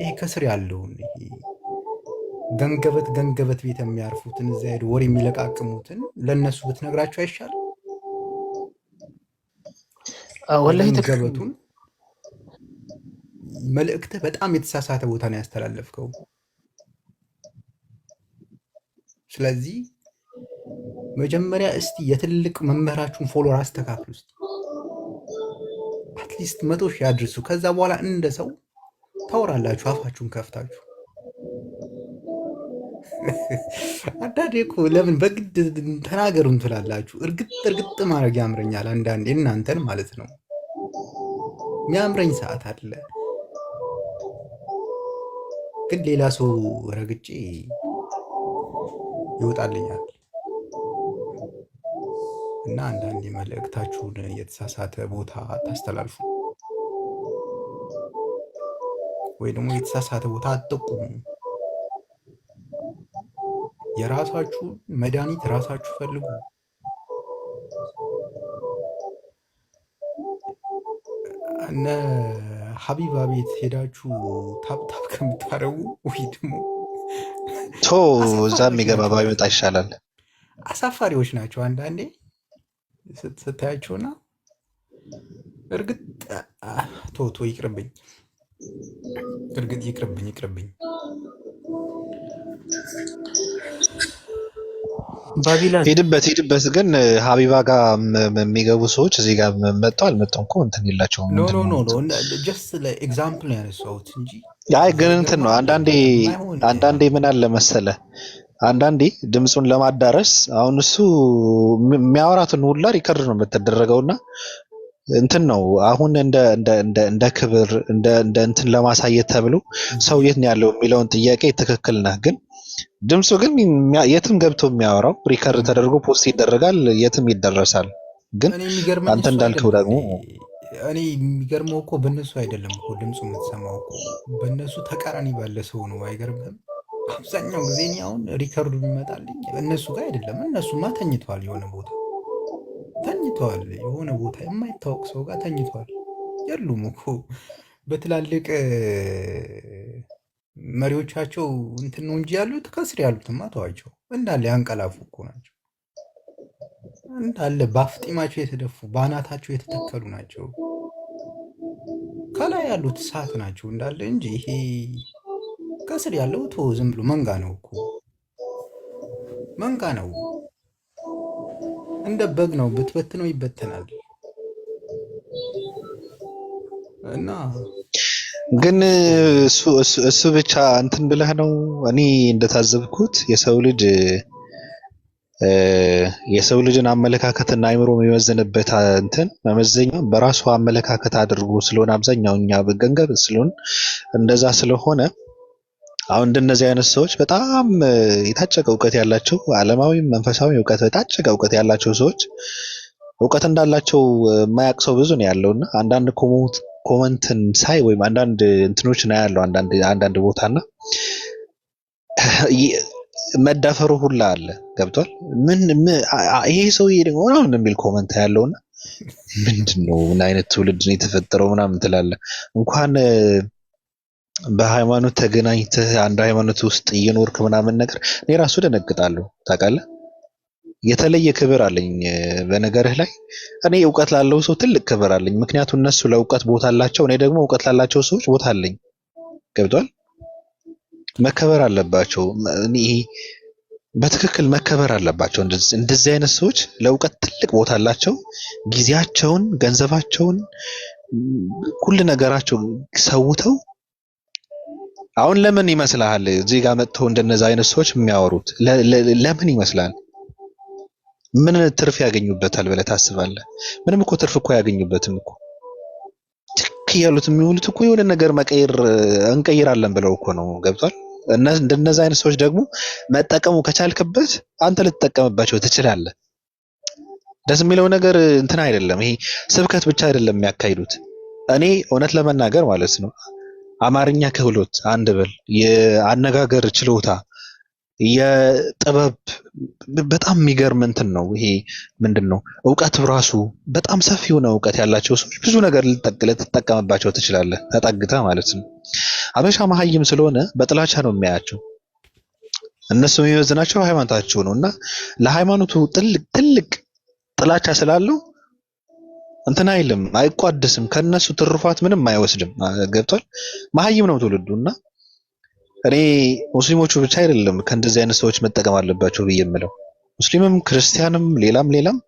ይሄ ከስር ያለውን ይሄ ገንገበት ቤት የሚያርፉትን እዛ ሄዱ ወሬ የሚለቃቅሙትን ለእነሱ ብትነግራቸው አይሻልም? ወላሂ ገንገበቱን መልእክትህ በጣም የተሳሳተ ቦታ ነው ያስተላለፍከው። ስለዚህ መጀመሪያ እስቲ የትልቅ መምህራችሁን ፎሎወር አስተካክሉ። እስቲ አትሊስት 100 ሺህ ያድርሱ። ከዛ በኋላ እንደ ሰው ታወራላችሁ አፋችሁን ከፍታችሁ። አንዳንዴ እኮ ለምን በግድ ተናገሩን ትላላችሁ? እርግጥ ማድረግ ያምረኛል አንዳንዴ፣ እናንተን ማለት ነው። የሚያምረኝ ሰዓት አለ፣ ግን ሌላ ሰው ረግጬ ይወጣልኛል። እና አንዳንዴ መልእክታችሁን የተሳሳተ ቦታ ታስተላልፉ ወይ ደግሞ የተሳሳተ ቦታ አትጠቁሙ። የራሳችሁን መድኃኒት ራሳችሁ ፈልጉ። እነ ሀቢባ ቤት ሄዳችሁ ታብታብ ከምታረጉ ወይ ደግሞ ቶ እዛ የሚገባ ባይመጣ ይሻላል። አሳፋሪዎች ናቸው አንዳንዴ ስታያቸውና እርግጥ ቶ ይቅርብኝ፣ እርግጥ ይቅርብኝ። ባቢላን ሂድበት። ግን ሀቢባ ጋር የሚገቡ ሰዎች እዚህ ጋር መጥተው አልመጡም እኮ እንትን የላቸውም። ኖ ጀስት ለኤግዛምፕል ነው ያነሳሁት እንጂ አይ ግን እንትን ነው አንዳንዴ ምን አለ መሰለ፣ አንዳንዴ ድምፁን ለማዳረስ አሁን እሱ የሚያወራትን ሁላ ሪከርድ ነው የምትደረገውና እንትን ነው አሁን እንደ ክብር እንደ እንትን ለማሳየት ተብሎ ሰው የት ነው ያለው የሚለውን ጥያቄ ትክክል ነህ። ግን ድምፁ ግን የትም ገብቶ የሚያወራው ሪከርድ ተደርጎ ፖስት ይደረጋል፣ የትም ይደረሳል። ግን አንተ እንዳልከው ደግሞ እኔ የሚገርመው እኮ በእነሱ አይደለም እኮ ድምፁ የምትሰማው እኮ በእነሱ ተቃራኒ ባለ ሰው ነው። አይገርምህም? አብዛኛው ጊዜ እኔ አሁን ሪከርዱ የሚመጣልኝ እነሱ ጋር አይደለም። እነሱማ ተኝተዋል፣ የሆነ ቦታ ተኝተዋል፣ የሆነ ቦታ የማይታወቅ ሰው ጋር ተኝተዋል። የሉም እኮ በትላልቅ መሪዎቻቸው እንትን ነው እንጂ ያሉት ከስር ያሉትማ ተዋቸው እንዳለ ያንቀላፉ እኮ ናቸው። እንዳለ በአፍጢማቸው የተደፉ በአናታቸው የተተከሉ ናቸው። ከላይ ያሉት እሳት ናቸው እንዳለ እንጂ ይሄ ከስር ያለው ዝም ብሎ መንጋ ነው እኮ መንጋ ነው። እንደ በግ ነው፣ ብትበትነው ይበተናል። እና ግን እሱ ብቻ እንትን ብለህ ነው። እኔ እንደታዘብኩት የሰው ልጅን አመለካከትና አይምሮ የሚመዝንበት እንትን መመዘኛ በራሱ አመለካከት አድርጎ ስለሆነ አብዛኛው እኛ በገንገብ ስለሆነ እንደዛ ስለሆነ አሁን እንደነዚህ አይነት ሰዎች በጣም የታጨቀ እውቀት ያላቸው ዓለማዊም መንፈሳዊ እውቀት የታጨቀ እውቀት ያላቸው ሰዎች እውቀት እንዳላቸው የማያውቅ ሰው ብዙ ነው ያለውና አንዳንድ ኮመንትን ሳይ ወይም አንዳንድ እንትኖች ነው ያለው አንዳንድ ቦታና መዳፈሩ ሁላ አለ። ገብቷል? ይሄ ሰውዬ ደግሞ ምናምን የሚል ኮመንት ያለውና ምንድነው ምን አይነት ትውልድ ነው የተፈጠረው ምናምን ትላለህ። እንኳን በሃይማኖት ተገናኝተህ አንድ ሃይማኖት ውስጥ እየኖርክ ምናምን ነገር እኔ ራሱ ደነግጣለሁ። ታውቃለህ? የተለየ ክብር አለኝ በነገርህ ላይ። እኔ እውቀት ላለው ሰው ትልቅ ክብር አለኝ፣ ምክንያቱም እነሱ ለእውቀት ቦታ አላቸው፣ እኔ ደግሞ እውቀት ላላቸው ሰዎች ቦታ አለኝ። ገብቷል? መከበር አለባቸው። እኔ በትክክል መከበር አለባቸው። እንደዚህ አይነት ሰዎች ለእውቀት ትልቅ ቦታ አላቸው። ጊዜያቸውን፣ ገንዘባቸውን፣ ሁሉ ነገራቸው ሰውተው አሁን ለምን ይመስልሃል እዚህ ጋር መጥተው እንደነዛ አይነት ሰዎች የሚያወሩት ለምን ይመስላል? ምን ትርፍ ያገኙበታል ብለህ ታስባለህ? ምንም እኮ ትርፍ እኮ ያገኙበትም እኮ እያሉት የሚውሉት እኮ የሆነ ነገር መቀየር እንቀይራለን ብለው እኮ ነው። ገብቷል? እንደነዛ አይነት ሰዎች ደግሞ መጠቀሙ ከቻልክበት አንተ ልትጠቀምባቸው ትችላለህ። ደስ የሚለው ነገር እንትን አይደለም፣ ይሄ ስብከት ብቻ አይደለም የሚያካሂዱት። እኔ እውነት ለመናገር ማለት ነው አማርኛ ክህሎት፣ አንድ በል የአነጋገር ችሎታ፣ የጥበብ በጣም የሚገርም እንትን ነው። ይሄ ምንድነው እውቀት ራሱ በጣም ሰፊ የሆነ እውቀት ያላቸው ሰዎች ብዙ ነገር ልትጠቀምባቸው ትችላለህ፣ ተጠግተህ ማለት ነው። አበሻ መሀይም ስለሆነ በጥላቻ ነው የሚያያቸው። እነሱ የሚወዝናቸው ሃይማኖታቸው ነው እና ለሃይማኖቱ ትልቅ ጥላቻ ስላለው እንትን አይልም፣ አይቋደስም፣ ከነሱ ትሩፋት ምንም አይወስድም። ገብቷል? መሀይም ነው ትውልዱ እና እኔ ሙስሊሞቹ ብቻ አይደለም ከእንደዚህ አይነት ሰዎች መጠቀም አለባቸው ብዬ የምለው ሙስሊምም ክርስቲያንም ሌላም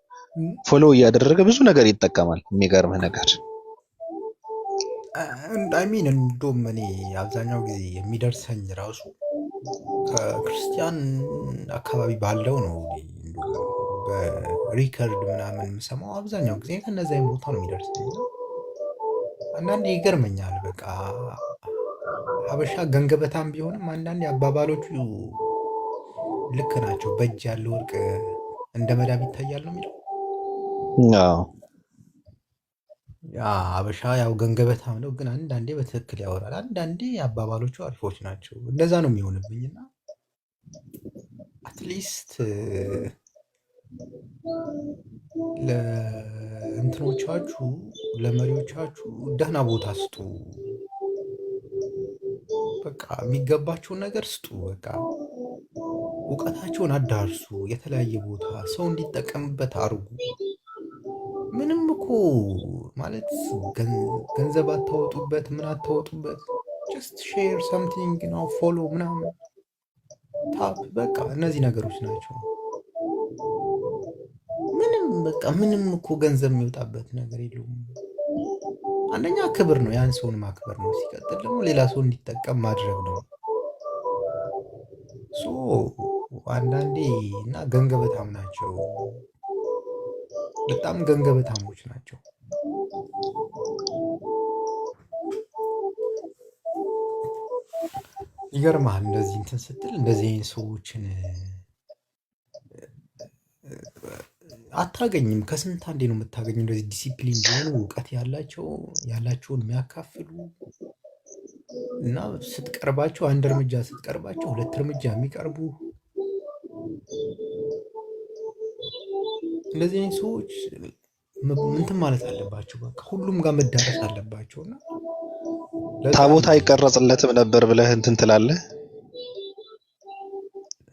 ፎሎ እያደረገ ብዙ ነገር ይጠቀማል። የሚገርምህ ነገር አይሚን እንደውም እኔ አብዛኛው ጊዜ የሚደርሰኝ ራሱ ከክርስቲያን አካባቢ ባለው ነው። በሪከርድ ምናምን የምሰማው አብዛኛው ጊዜ ከነዚያ ቦታ ነው የሚደርሰኝ። አንዳንዴ ይገርመኛል። በቃ ሀበሻ ገንገበታም ቢሆንም አንዳንዴ አባባሎቹ ልክ ናቸው። በእጅ ያለ ወርቅ እንደ መዳብ ይታያል ነው የሚለው። ሀበሻ ያው ገንገበታም ነው፣ ግን አንዳንዴ በትክክል ያወራል። አንዳንዴ አባባሎቹ አሪፎች ናቸው። እንደዛ ነው የሚሆንብኝና አትሊስት ለእንትኖቻችሁ ለመሪዎቻችሁ ደህና ቦታ ስጡ። በቃ የሚገባቸውን ነገር ስጡ። በቃ እውቀታቸውን አዳርሱ። የተለያየ ቦታ ሰው እንዲጠቀምበት አድርጉ። ምንም እኮ ማለት ገንዘብ አታወጡበት፣ ምን አታወጡበት። ጀስት ሼር ሰምቲንግ ነው፣ ፎሎ ምናምን ታፕ፣ በቃ እነዚህ ነገሮች ናቸው። ምንም እኮ ገንዘብ የሚወጣበት ነገር የለውም። አንደኛ ክብር ነው፣ ያን ሰውን ማክበር ነው። ሲቀጥል ደግሞ ሌላ ሰው እንዲጠቀም ማድረግ ነው። አንዳንዴ እና ገንገበታም ናቸው፣ በጣም ገንገበታሞች ናቸው። ይገርማል። እንደዚህ እንትን ስትል እንደዚህ አይነት ሰዎችን አታገኝም። ከስንት አንዴ ነው የምታገኙ። እንደዚህ ዲሲፕሊን የሆኑ እውቀት ያላቸውን የሚያካፍሉ እና ስትቀርባቸው አንድ እርምጃ ስትቀርባቸው ሁለት እርምጃ የሚቀርቡ እንደዚህ አይነት ሰዎች እንትን ማለት አለባቸው። በቃ ሁሉም ጋር መዳረስ አለባቸው። እና ታቦት አይቀረጽለትም ነበር ብለህ እንትን ትላለህ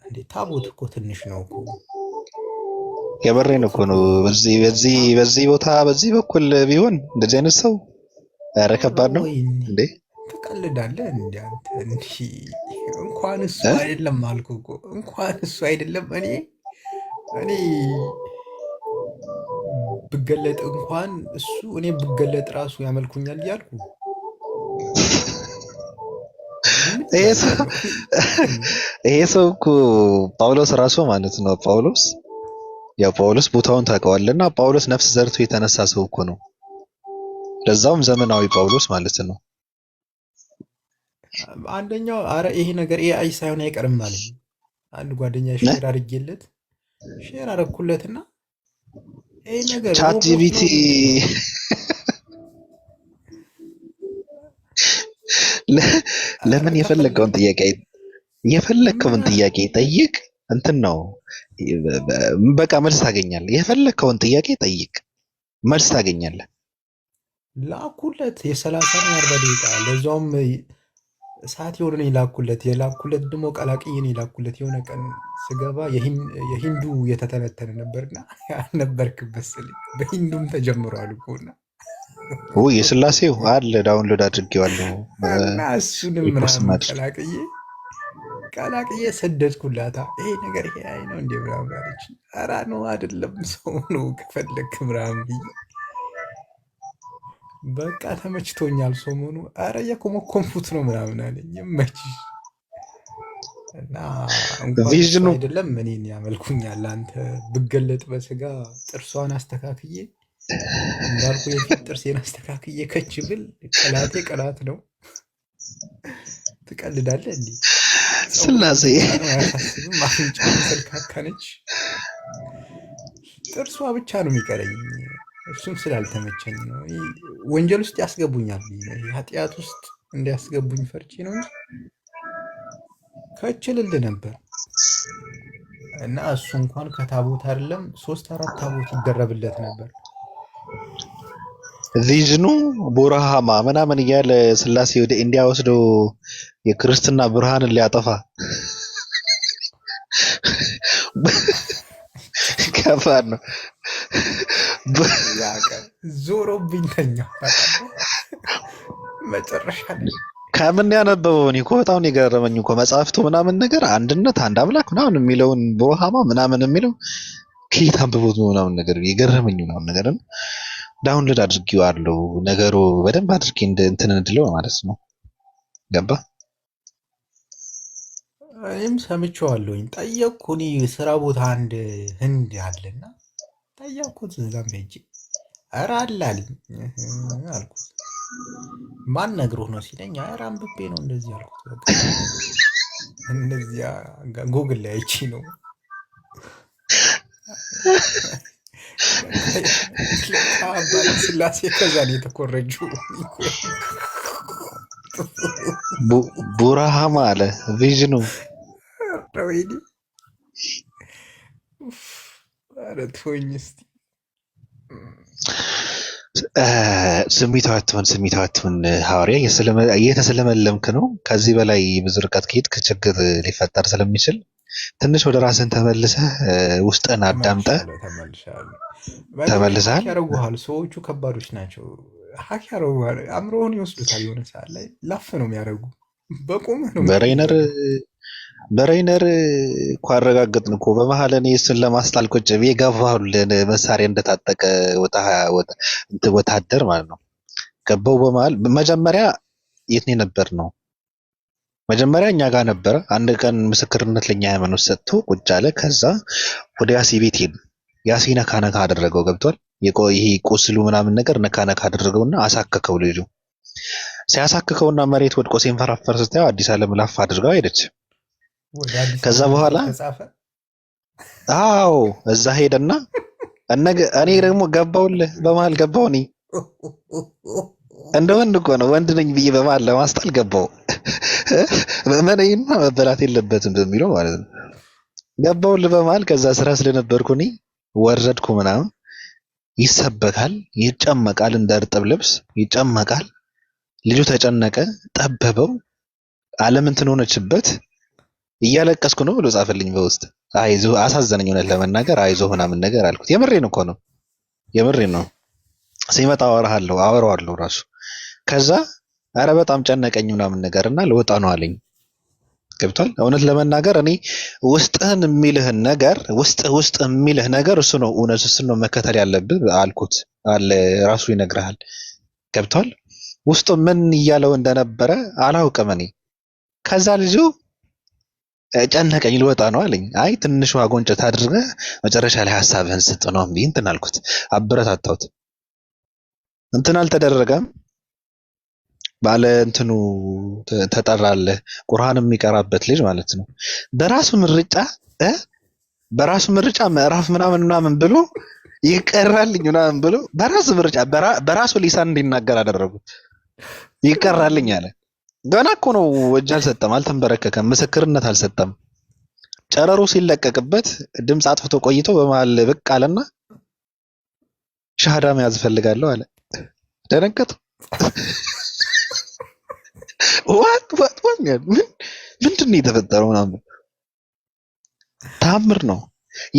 እንዴ? ታቦት እኮ ትንሽ ነው እኮ። የበሬን እኮ ነው። በዚህ ቦታ በዚህ በኩል ቢሆን እንደዚህ አይነት ሰው ኧረ ከባድ ነው እንዴ! ትቀልዳለህ እንዴ አንተ? እንኳን እሱ አይደለም አልኩህ እኮ እንኳን እሱ አይደለም። እኔ ብገለጥ እንኳን እኔ ብገለጥ ራሱ ያመልኩኛል እያልኩ ይሄ ሰው እኮ ጳውሎስ ራሱ ማለት ነው። ጳውሎስ ቦታውን ታውቀዋለና ጳውሎስ ነፍስ ዘርቶ የተነሳ ሰው እኮ ነው። ለዛውም ዘመናዊ ጳውሎስ ማለት ነው። አንደኛው አረ ይሄ ነገር ኤአይ ሳይሆን አይቀርም ማለት አንድ ጓደኛ ሼር አረኩለትና ይሄ ነገር ቻት ጂፒቲ ለምን የፈለግከውን ጥያቄ ጠይቅ፣ እንትን ነው በቃ መልስ ታገኛለህ። የፈለግከውን ጥያቄ ጠይቅ፣ መልስ ታገኛለህ። ላኩለት የ30 40 ደቂቃ ለዛውም ሰዓት የሆነ የላኩለት ደግሞ ቀላቅዬ የላኩለት። የሆነ ቀን ስገባ የሂንዱ የተተነተነ ነበርና ያልነበርክበት ስልኝ በሂንዱም ተጀምሯል እኮና የስላሴው አለ ዳውንሎድ አድርጌዋለሁ እና እሱንም ምናምን ቀላቅዬ ሰደድኩላታ። ይሄ ነገር ይሄ አይ ነው እንዴ ምናምን አለች። ኧረ ነው አይደለም ሰው ነው ከፈለክ ምናምን ብዬ በቃ ተመችቶኛል ሰሞኑ። አረ የኮመኮምኩት ነው ምናምን አለኝ። ይመችሽ እና እንኳን እሱ ቪዥኑ አይደለም እኔን ያመልኩኛል። አንተ ብገለጥ በስጋ ጥርሷን አስተካክዬ እንዳልኩ የፊት ጥርሴን አስተካክዬ ከች ብል ቅላቴ ቅላት ነው። ትቀልዳለህ እንዴ? ፀጉሬ ስላሴ ብቻ ነው አያሳስብም። አፍንጫ ሰልካካ ነች። ጥርሷ ብቻ ነው የሚቀረኝ። እሱም ስላልተመቸኝ ነው። ወንጀል ውስጥ ያስገቡኛል። ኃጢአት ውስጥ እንዲያስገቡኝ ፈርቼ ነው እንጂ ከችልል ነበር። እና እሱ እንኳን ከታቦት አይደለም 3-4 ታቦት ይደረብለት ነበር። ቪዥኑ ቡርሃማ ምናምን እያለ ስላሴ ወደ ኢንዲያ ወስዶ የክርስትና ብርሃንን ሊያጠፋ ከባድ ነው። ያ ቀን ዞሮብኝ ተኛሁ። መጨረሻ ላይ ከምን ያነበበው እኔ እኮ በጣም ነው የገረመኝ እኮ መጽሐፍቱ ምናምን ነገር አንድነት አንድ አምላክ ምናምን የሚለውን ቡርሃማ ምናምን የሚለው ከየት አንብቦት ነው ምናምን ነገር የገረመኝ ምናምን ነገር ዳውንሎድ አድርጌዋለሁ። ነገሩ በደንብ አድርጌ እንትን እንድለው ማለት ነው። ገባ? እኔም ሰምቼዋለሁኝ። ጠየቅኩ። እኔ ስራ ቦታ አንድ ህንድ አለና ጠየቅኩት። እዛም ሄጄ ኧረ አለ አለኝ። አልኩት ማን ነግሮህ ነው ሲለኝ ኧረ አንብቤ ነው እንደዚህ አልኩት። በቃ እነዚያ ጎግል ላይ አይቼ ነው። አባቴ ስላሴ ከዛ ነው የተኮረጁ። ቡርሃማ አለ ቪዥኑ። ወይኔ ኧረ ተወኝ እስኪ። ስሜታዊ አትሁን ሐዋርያ፣ እየተስለመለምክ ነው። ከዚህ በላይ ብዙ ርቀት ከሄድክ ችግር ሊፈጠር ስለሚችል ትንሽ ወደ ራስን ተመልሰህ ውስጥን አዳምጠህ ተመልሰሃል። ያረጉሃል። ሰዎቹ ከባዶች ናቸው። ሀክ ያረጉሃል። አእምሮህን ይወስዱታል። የሆነ ሰዓት ላይ ላፍ ነው የሚያደርጉ። በቁምህ ነው። በሬይነር እኮ አረጋገጥን እኮ በመሀል እኔ እሱን ለማስጣል ቁጭ ብዬ ገባሁልን መሳሪያ እንደታጠቀ ወታደር ማለት ነው። ገባው በመሀል መጀመሪያ የት ነበር ነው? መጀመሪያ እኛ ጋር ነበረ። አንድ ቀን ምስክርነት ለኛ ሃይማኖት ሰጥቶ ቁጭ አለ። ከዛ ወደ ያሲ ቤት ሄድ። ያሲ ነካ አደረገው። ገብቷል? ይሄ ቁስሉ ምናምን ነገር ነካ አደረገውና አሳከከው። ልጁ ሲያሳክከውና መሬት ወድቆ ሲንፈራፈር ስታየው አዲስ ዓለም ላፍ አድርገው ሄደች። ከዛ በኋላ አዎ እዛ ሄደና እኔ ደግሞ ገባውልህ በመሀል ገባው። እኔ እንደ ወንድ እኮ ነው ወንድ ነኝ ብዬ በመሀል ለማስጣል ገባው። በመነይና መበላት የለበትም በሚለው ማለት ነው። ገባውልህ በመሀል። ከዛ ስራ ስለነበርኩ እኔ ወረድኩ ምናምን። ይሰበካል፣ ይጨመቃል፣ እንደ እርጥብ ልብስ ይጨመቃል። ልጁ ተጨነቀ፣ ጠበበው፣ ዓለም እንትን ሆነችበት። እያለቀስኩ ነው ብሎ ጻፈልኝ በውስጥ። አይዞ አሳዘነኝ። እውነት ለመናገር አይዞ ምናምን ነገር አልኩት። የምሬን እኮ ነው፣ የምሬን ነው። ሲመጣ አወራዋለሁ ራሱ። ከዛ አረ በጣም ጨነቀኝ ምናምን ነገር እና ልወጣ ነው አለኝ። ገብቷል? እውነት ለመናገር እኔ ውስጥህን የሚልህን ነገር ውስጥ የሚልህ ነገር እሱ ነው እውነት፣ እሱ ነው መከተል ያለብህ አልኩት። አለ ራሱ ይነግርሃል። ገብቷል? ውስጡ ምን እያለው እንደነበረ አላውቅም እኔ። ከዛ ልጁ ጨነቀኝ ልወጣ ነው አለኝ። አይ ትንሽ ጎንጨት አድርገህ መጨረሻ ላይ ሐሳብህን ስጥ ነው እንዴ እንትን አልኩት። አበረታታሁት። እንትን አልተደረገም። ባለ እንትኑ ተጠራለ ቁርአን የሚቀራበት ልጅ ማለት ነው። በራሱ ምርጫ ምዕራፍ ምናምን ብሎ ይቀራልኝ ምናምን ብሎ በራሱ ሊሳን እንዲናገር አደረጉት። ይቀራልኝ አለ። ገና እኮ ነው እጅ አልሰጠም፣ አልተንበረከከም፣ ምስክርነት አልሰጠም። ጨረሩ ሲለቀቅበት ድምፅ አጥፍቶ ቆይቶ በመሀል ብቅ አለና ሻሃዳ መያዝ ፈልጋለሁ አለ። ደነገጡ። ዋት ምንድን ነው የተፈጠረው? ምናምን ታምር ነው።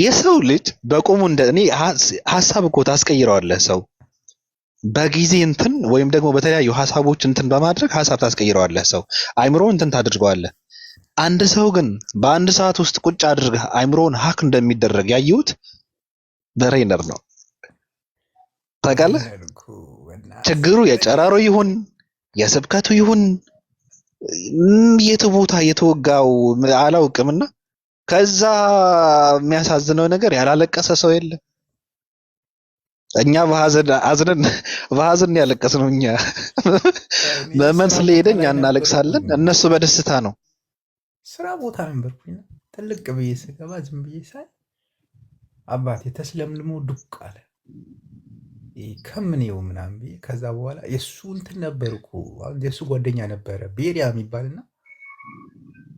የሰው ልጅ በቁሙ እኔ ሀሳብ እኮ ታስቀይረዋለህ። ሰው በጊዜ እንትን ወይም ደግሞ በተለያዩ ሀሳቦች እንትን በማድረግ ሀሳብ ታስቀይረዋለህ። ሰው አይምሮ እንትን ታድርገዋለህ። አንድ ሰው ግን በአንድ ሰዓት ውስጥ ቁጭ አድርገህ አይምሮውን ሀክ እንደሚደረግ ያየሁት በሬይነር ነው። ታውቃለህ? ችግሩ የጨራሮ ይሁን የስብከቱ ይሁን የቱ ቦታ የተወጋው አላውቅምና ከዛ የሚያሳዝነው ነገር ያላለቀሰ ሰው የለም። እኛ በሐዘን ያለቀስነው እኛ እኔ በመን ስራ ቦታ ስለሄደ እኛ ላይ እናለቅሳለን፣ ነበርኩኝ። እነሱ በደስታ ነው። ስራ ቦታ ነበርኩኝ። ጥልቅ ብዬ ስገባ ዝም ብዬ ሳይ አባቴ ተስለምልሞ ዱቅ አለ። ከምኔው ምናምን ብዬ ከዛ በኋላ የእሱ እንትን ነበር እኮ አሁን የእሱ ጓደኛ ነበረ ቤሪያ የሚባልና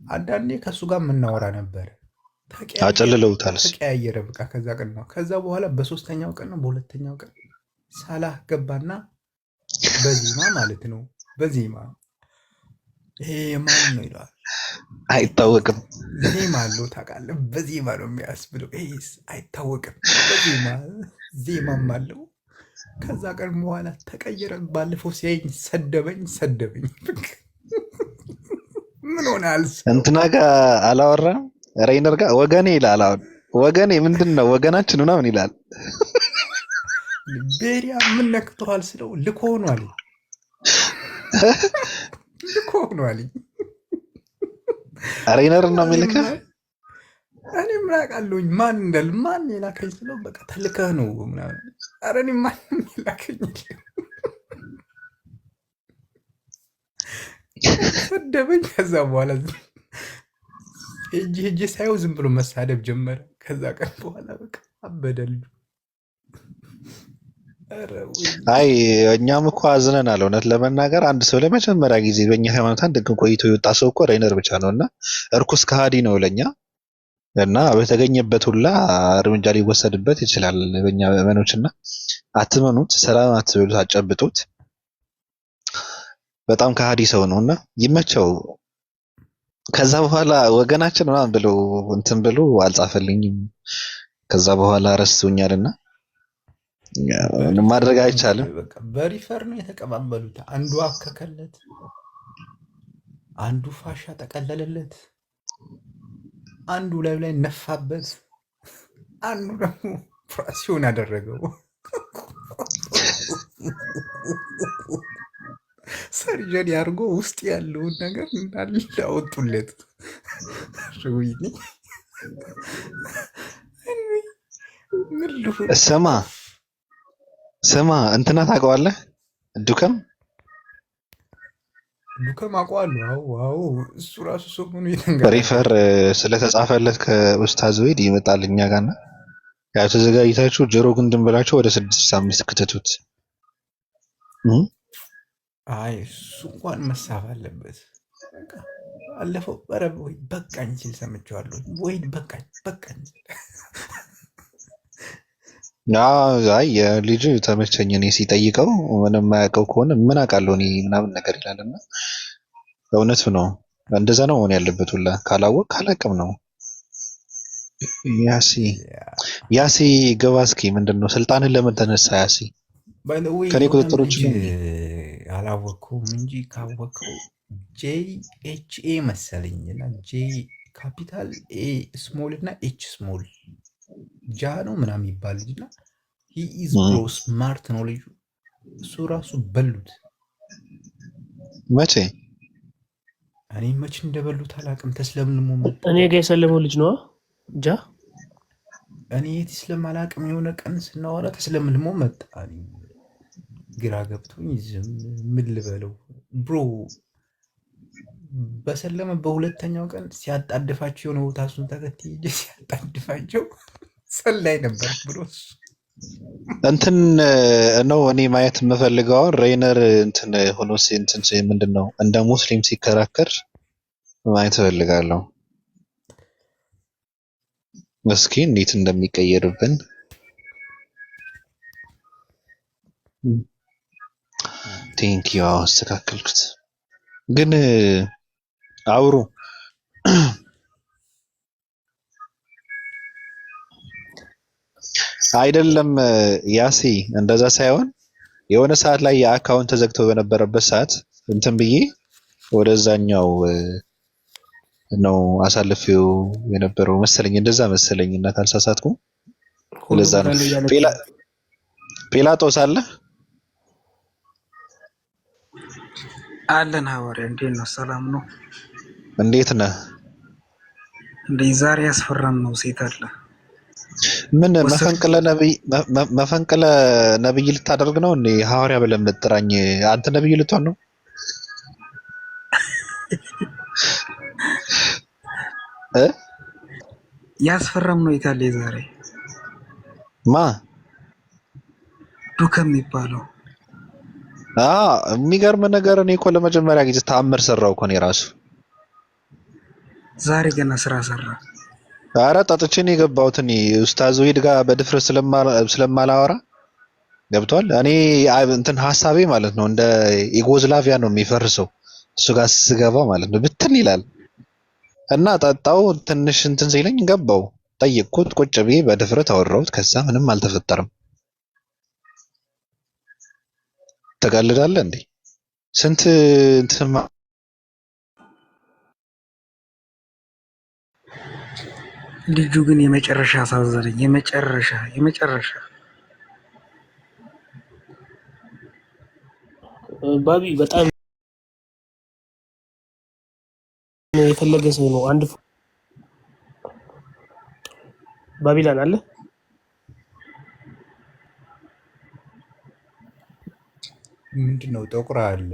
አንዳንዴ ከእሱ ጋር የምናወራ ነበረ። አጨልለውታል። ተቀያየረ በቃ ከዛ ቀን ነው። ከዛ በኋላ በሶስተኛው ቀን ነው በሁለተኛው ቀን ሳላህ ገባና በዜማ ማለት ነው በዜማ ይሄ የማን ነው ይለዋል። አይታወቅም። ዜማ አለው ታውቃለህ፣ በዜማ ነው የሚያስብለው። ይሄስ አይታወቅም፣ በዜማ ዜማም አለው። ከዛ ቀን በኋላ ተቀየረ። ባለፈው ሲያየኝ ሰደበኝ። ምን ሆናል? እንትና ጋር አላወራም ሬይነር ጋር ወገኔ ይላል። አሁን ወገኔ ምንድን ነው ወገናችን ምናምን ይላል። ቤሪያ ምን ነክቶሃል ስለው ልኮ ነው አለኝ። ልኮ ነው አለኝ። ሬይነር ነው የሚልከ እኔ ምን አውቃለሁኝ ማን የላከኝ ስለው በቃ ተልከህ ነው ምናምን። ኧረ እኔ ማንም የላከኝ ሰደበኝ። ከዛ በኋላ ሄጄ ሳየው ዝም ብሎ መሳደብ ጀመረ። ከዛ ቀን በኋላ በቃ አበደ ልጁ። ኧረ ወይ አይ እኛም እኮ አዝነናል። እውነት ለመናገር አንድ ሰው ለመጀመሪያ ጊዜ በእኛ ሃይማኖት አንድ ቀን ቆይቶ የወጣ ሰው እኮ ሬይነር ብቻ ነው እና እርኩስ ከሃዲ ነው ለኛ እና በተገኘበት ሁላ እርምጃ ሊወሰድበት ይችላል። በእኛ ምዕመኖች እና አትመኑት፣ ሰላም አትበሉት፣ አጨብጡት። በጣም ከሃዲ ሰው ነው እና ይመቸው። ከዛ በኋላ ወገናችን ምናምን ብሎ እንትን ብሎ አልጻፈልኝም። ከዛ በኋላ ረስቶኛልና ምንም ማድረግ አይቻልም። በቃ በሪፈር ነው የተቀባበሉት። አንዱ አከከለት፣ አንዱ ፋሻ ጠቀለለለት፣ አንዱ ላይ ነፋበት፣ አንዱ ደግሞ ኦፕራሲዮን አደረገው። ሰርጀሪ አድርጎ ውስጥ ያለውን ነገር እንዳለ አወጡለት። ወይኔ ምን ልሁን? ስማ እንትና ታውቀዋለህ? ዱከም አውቀዋለሁ። አዎ እሱ ራሱ ሰሞኑ የተንገራ ሪፈር ስለተጻፈለት ከኡስታዝ ወይድ ይመጣል እኛ ጋርና ያው ተዘጋጅታችሁ ጆሮ ግንድን ብላችሁ ወደ 6-5 ክትቱት። አይ እሱ እንኳን መሳብ አለበት። በቃ አለፈው። ኧረ ወይ በቃኝ ሲል ሰምቼዋለሁ። ወይ በቃኝ ሲል አይ የልጁ ተመቸኝ። እኔ ሲጠይቀው ምንም የማያውቀው ከሆነ ምን አውቃለሁ እኔ ምናምን ነገር ይላልና እውነቱ ነው። እንደዛ ነው መሆን ያለበት። ሁላ ካላወቅ ካላቅም ነው። ያሲ ግባ እስኪ። ምንድን ነው ስልጣንን ለምን ተነሳ? ያሲ ከኔ ቁጥጥር ውጭ አላወቅኩም እንጂ ካወቅከው JHA መሰለኝ እና J ካፒታል ኤ ስሞል እና ኤች ስሞል ጃ ነው ምናምን ይባል ልጅ እና ሂ ኢዝ ብሮ ስማርት ነው ልጁ። እሱ ራሱ በሉት። መቼ እኔ መቼ እንደበሉት አላውቅም። ተስለምልሞ መጣ። እኔ ጋር የሰለመው ልጅ ነው ጃ። እኔ የት ስለማላውቅም የሆነ ቀን ስናወራ ተስለምልሞ መጣ። ግራ ገብቶኝ ዝም ምን ልበለው ብሮ። በሰለመ በሁለተኛው ቀን ሲያጣድፋቸው የሆነ ቦታ እሱን ተከትዬ ሲያጣድፋቸው ሰላይ ነበር ብሎ እንትን ነው እኔ ማየት የምፈልገው ሬይነር እንትን ሆኖ እንትን ምንድን ነው እንደ ሙስሊም ሲከራከር ማየት እፈልጋለሁ። እስኪ እንዴት እንደሚቀየርብን ቴንኪዩ። አስተካከልኩት። ግን አውሩ አይደለም ያሲ፣ እንደዛ ሳይሆን የሆነ ሰዓት ላይ የአካውንት ተዘግቶ በነበረበት ሰዓት እንትን ብዬ ወደዛኛው ነው አሳልፌው የነበረው መሰለኝ። እንደዛ መሰለኝ እና ካልሳሳትኩ ለዛ ነው። ጲላጦስ አለ አለን ሐዋርያ እንዴት ነው? ሰላም ነው? እንዴት ነህ? እንዴ ዛሬ ያስፈራም ነው። ሴት አለ ምን ወሰዱ። መፈንቅለ ነብይ ልታደርግ ነው እንዴ? ሐዋርያ ብለህ የምትጠራኝ አንተ ነብይ ልትሆን ነው? እ ያስፈራም ነው። የታለ ዛሬ ማ ዱከም የሚባለው የሚገርም ነገር እኔ እኮ ለመጀመሪያ ጊዜ ተአምር ሰራው እኮ ነው ራሱ ዛሬ ገና ስራ ሰራ። ኧረ ጠጥቼ ነው የገባሁት። እኔ ኡስታዝ ወሂድ ጋር በድፍረት ስለማላወራ ገብቷል። እኔ እንትን ሐሳቤ ማለት ነው እንደ ዩጎዝላቪያ ነው የሚፈርሰው እሱ ጋር ስገባ ማለት ነው ብትን ይላል እና ጠጣው ትንሽ እንትን ሲለኝ ገባው ጠየቅኩት ቁጭ ብዬ በድፍረት አወራሁት። ከዛ ምንም አልተፈጠረም። ተቀልዳለህ እንዴ? ስንት እንትን ልጁ ግን የመጨረሻ አሳዘነኝ። የመጨረሻ ባቢ በጣም የፈለገ ሰው ነው። አንድ ባቢላን አለ ምንድነው? ጠቁራ አለ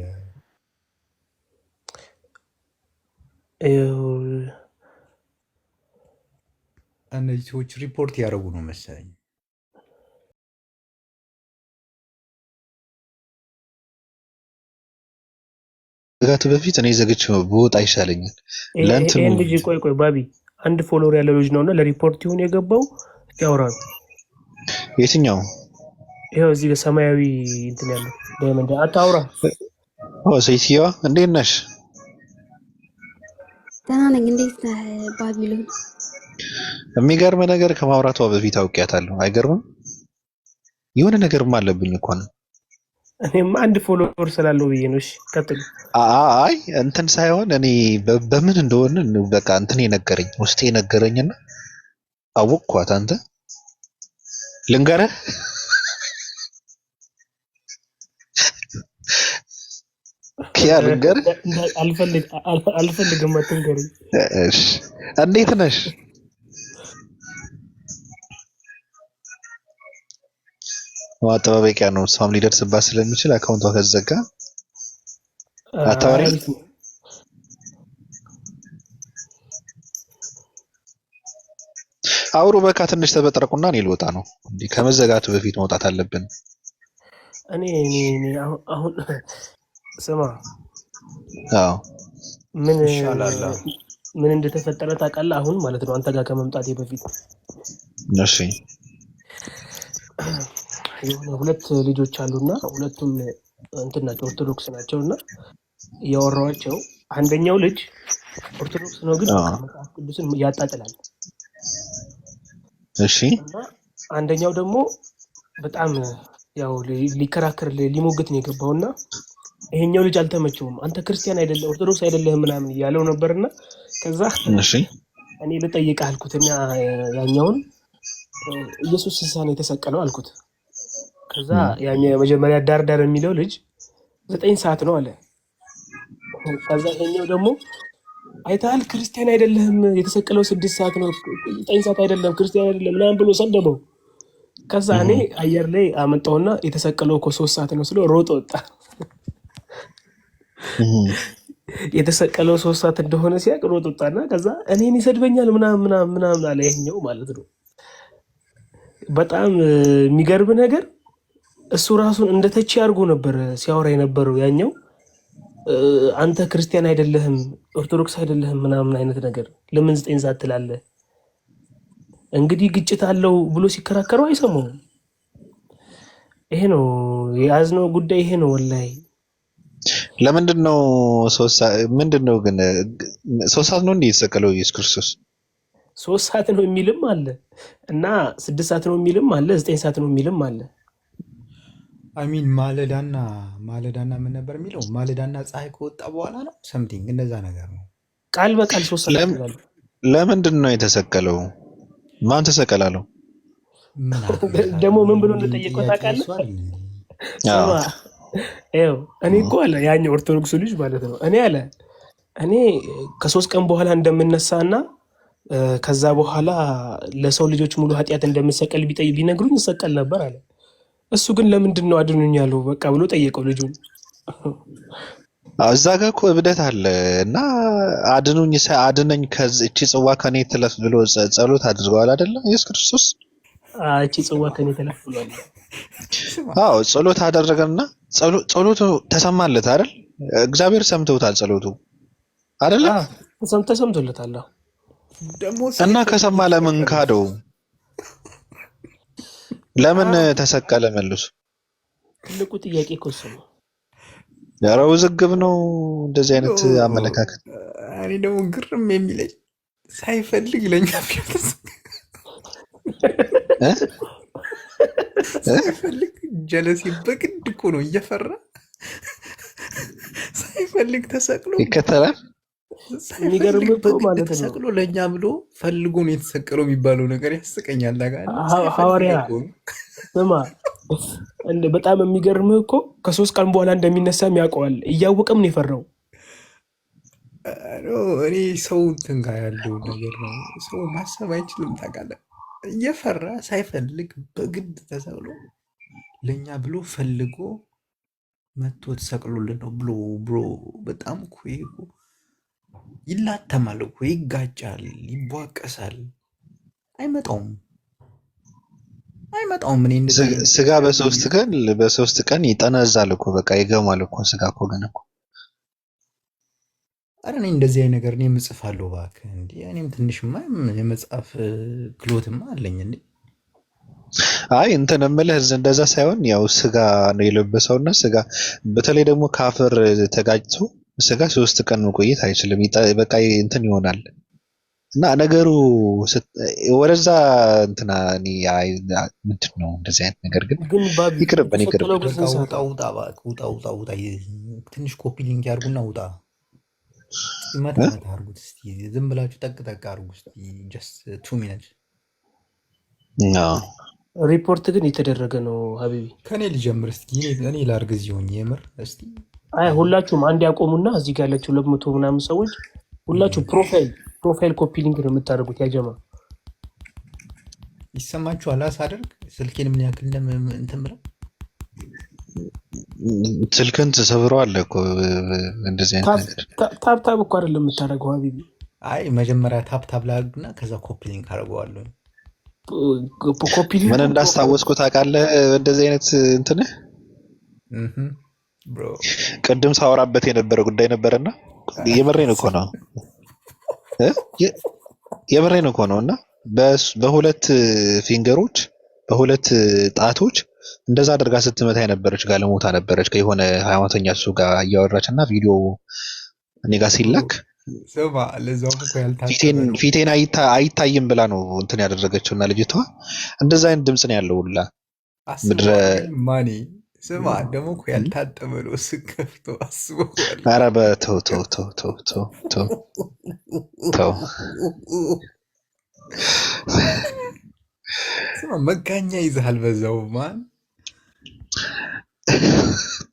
እነዚህ ሰዎች ሪፖርት ያደረጉ ነው መሰለኝ። ከመዘጋቱ በፊት እኔ ዘግቼ ብወጣ ይሻለኛል። ለእንትኑ ይሄን ልጅ ቆይ ባቢ አንድ ፎሎወር ያለው ልጅ ነውና ለሪፖርት ይሁን የገባው ያውራ ነው። የትኛው? ይሄው እዚህ በሰማያዊ እንትን ያለው ዳይመንድ አታውራ። ሴትዮዋ እንዴት ነሽ? ደህና ነኝ። እንዴት ነህ ባቢሎን? የሚገርም ነገር ከማውራቷ በፊት አውቄያታለሁ። አይገርምም? የሆነ ነገርም አለብኝ እኮ ነው። እኔም አንድ ፎሎወር ስላለው ብዬ ነው። እሺ ቀጥል። አይ እንትን ሳይሆን እኔ በምን እንደሆነ በቃ እንትን የነገረኝ ውስጤ የነገረኝና አወቅኳት። አንተ ልንገርህ ኪያ ልንገርህ። አልፈልግም አትንገረኝ። እሺ እንዴት ነሽ? ማጠባበቂያ ነው። እሷም ሊደርስባት ስለሚችል አካውንቷ ከዘጋ አታወሪ። አውሩ በቃ ትንሽ ተበጥረቁና እኔ ልወጣ ነው። እንዴ ከመዘጋቱ በፊት መውጣት አለብን። እኔ አሁን ስማ፣ አዎ ምን እንደተፈጠረ ታውቃለህ? አሁን ማለት ነው አንተ ጋር ከመምጣቴ በፊት እሺ የሆነ ሁለት ልጆች አሉና ሁለቱም እንትን ናቸው ኦርቶዶክስ ናቸውና እያወራኋቸው አንደኛው ልጅ ኦርቶዶክስ ነው ግን መጽሐፍ ቅዱስን ያጣጥላል። እሺ እና አንደኛው ደግሞ በጣም ያው ሊከራከር ሊሞግት ነው የገባውና ይሄኛው ልጅ አልተመቸውም። አንተ ክርስቲያን አይደለም ኦርቶዶክስ አይደለም ምናምን ያለው ነበርና ከዛ እሺ እኔ ልጠይቅህ አልኩትና ያኛውን ኢየሱስ ስንት ነው የተሰቀለው አልኩት። ከዛ ያኛው የመጀመሪያ ዳር የሚለው ልጅ 9 ሰዓት ነው አለ። ከዛ ይሄኛው ደግሞ አይታል ክርስቲያን አይደለም የተሰቀለው 6 ሰዓት ነው 9 ሰዓት አይደለም ክርስቲያን አይደለም ምናምን ብሎ ሰደበው። ከዛ እኔ አየር ላይ አመጣውና የተሰቀለው እኮ 3 ሰዓት ነው ስለው ሮጦ ወጣ። የተሰቀለው 3 ሰዓት እንደሆነ ሲያቅ ሮጦ ወጣና ከዛ እኔን ይሰድበኛል ምናምን አለ ይሄኛው ማለት ነው። በጣም የሚገርም ነገር እሱ ራሱን እንደ ተቺ አድርጎ ነበር ሲያወራ የነበረው ያኛው። አንተ ክርስቲያን አይደለህም ኦርቶዶክስ አይደለህም ምናምን አይነት ነገር ለምን 9 ሰዓት ትላለህ? እንግዲህ ግጭት አለው ብሎ ሲከራከረው አይሰማውም። ይሄ ነው የያዝነው ጉዳይ ይሄ ነው ወላሂ። ለምንድን ነው ምንድነው ግን 3 ሰዓት ነው እንዴ የተሰቀለው ኢየሱስ ክርስቶስ? 3 ሰዓት ነው የሚልም አለ እና 6 ሰዓት ነው የሚልም አለ 9 ሰዓት ነው የሚልም አለ። አሚን ማለዳና ምን ነበር የሚለው? ማለዳና ፀሐይ ከወጣ በኋላ ነው ሰምቲንግ እንደዛ ነገር ነው። ቃል በቃል 3 ሰዓት ይላል። ለምንድን ነው የተሰቀለው? ማን ተሰቀላለው? ደግሞ ምን ብሎ እንደጠየቀው ታውቃለህ? ይኸው እኔ እኮ አለ ያኛው ኦርቶዶክሱ ልጅ ማለት ነው። እኔ ከ3 ቀን በኋላ እንደምነሳና ከዛ በኋላ ለሰው ልጆች ሙሉ ኃጢአት እንደምሰቀል ቢነግሩኝ ይሰቀል ነበር አለ። እሱ ግን ለምንድን ነው አድኑኝ ያለው በቃ ብሎ ጠየቀው ልጁን። እዛ ጋር እኮ እብደት አለ እና አድነኝ ከዚህች ጽዋ ከኔ ትለፍ ብሎ ጸሎት አድርገዋል አይደለ ኢየሱስ ክርስቶስ። እቺ ጽዋ ከኔ ትለፍ ብሏል። አዎ ጸሎት አደረገና ጸሎቱ ተሰማለት አይደል? እግዚአብሔር ሰምተውታል ጸሎቱ አይደለ? ተሰምቶለታል። እና ከሰማ ለምን ካደው? ለምን ተሰቀለ መልሶ? ትልቁ ጥያቄ እኮ እሱ ነው። ኧረ ውዝግብ ነው እንደዚህ አይነት አመለካከት። እኔ ደግሞ ግርም የሚለኝ ሳይፈልግ ለኛ ሳይፈልግ ጀለሲ በግድ እኮ ነው እየፈራ ሳይፈልግ ተሰቅሎ ይከተላል። የሚገርም እኮ ማለት ነው ተሰቅሎ ለኛ ብሎ ፈልጎ ነው የተሰቀለው የሚባለው ነገር ያስቀኛል። ሐዋርያ ስማ፣ በጣም የሚገርምህ እኮ ከ3 ቀን በኋላ እንደሚነሳ ያውቀዋል። እያወቀም ነው የፈራው። እኔ ሰው እንትን ጋር ያለው ነገር ነው። ሰው ማሰብ አይችልም ታውቃለህ። እየፈራ ሳይፈልግ በግድ ተሰቅሎ ለኛ ብሎ ፈልጎ መጥቶ ተሰቅሎልን ነው ብሎ በጣም እኮ ይላተማል እኮ ይጋጫል፣ ይቧቀሳል። አይመጣውም። እኔ ስጋ በሶስት ቀን ይጠነዛል እኮ በቃ ይገማል እኮ ስጋ እኮ ግን እኮ አረ እኔ እንደዚህ አይነት ነገር እኔ እጽፋለሁ እባክህ። እንዴ እኔም ትንሽማ የመጽሐፍ ክሎትማ አለኝ እንዴ። አይ እንትን እምልህ እንደዛ ሳይሆን ያው ስጋ ነው የለበሰውና ስጋ በተለይ ደግሞ ካፈር ተጋጭቶ ስጋ 3 ቀን መቆየት አይችልም። በቃ እንትን ይሆናል እና ነገሩ ወደዛ እንትና ምንድን ነው እንደዚህ አይነት ነገር ግን ይቅርብን። ውጣ ትንሽ ኮፒ ሊንክ ያርጉና ውጣ መታ አርጉት እስቲ። ዝም ብላችሁ ጠቅ አርጉ እስቲ ጀስት 2 ሚኒትስ። ሪፖርት ግን የተደረገ ነው ሀቢቢ። ከኔ ልጀምር እስቲ እኔ ላርግ እዚህ ሆኜ የምር እስቲ ሁላችሁም አንድ ያቆሙና እዚህ ጋር ያላችሁ 200 ምናምን ሰዎች ሁላችሁ ፕሮፋይል ኮፒ ሊንክ ነው የምታደርጉት። ያጀማ ይሰማችኋል? ሳደርግ ስልኬን ምን ያክል እንትን ብለው ስልክን ተሰብረዋል እኮ እንደዚህ አይነት ነገር። ታፕ እኮ አይደለም የምታደርገው ሀቢቢ። አይ መጀመሪያ ታፕ ላድርግና ከዛ ኮፒ ሊንክ አደርገዋለሁ። ምን እንዳስታወስኩት ታውቃለህ? እንደዚህ አይነት እንትን ቅድም ሳወራበት የነበረ ጉዳይ ነበርና የምሬን እኮ ነው እና በሁለት ፊንገሮች በሁለት ጣቶች እንደዛ አድርጋ ስትመታ የነበረች ጋለሞታ ነበረች ከሆነ ሃይማኖተኛ እሱ ጋር እያወራች እና ቪዲዮ እኔ ጋር ሲላክ ፊቴን አይታይም ብላ ነው እንትን ያደረገችው እና ልጅቷ እንደዛ አይነት ድምፅ ነው ያለው ሁላ ምድረ ማኔ ስማ ደግሞ እኮ ያልታጠበ ነው ስከፍቶ አስበው። ኧረ በተው ስማ መጋኛ ይዘሃል በዛው ማን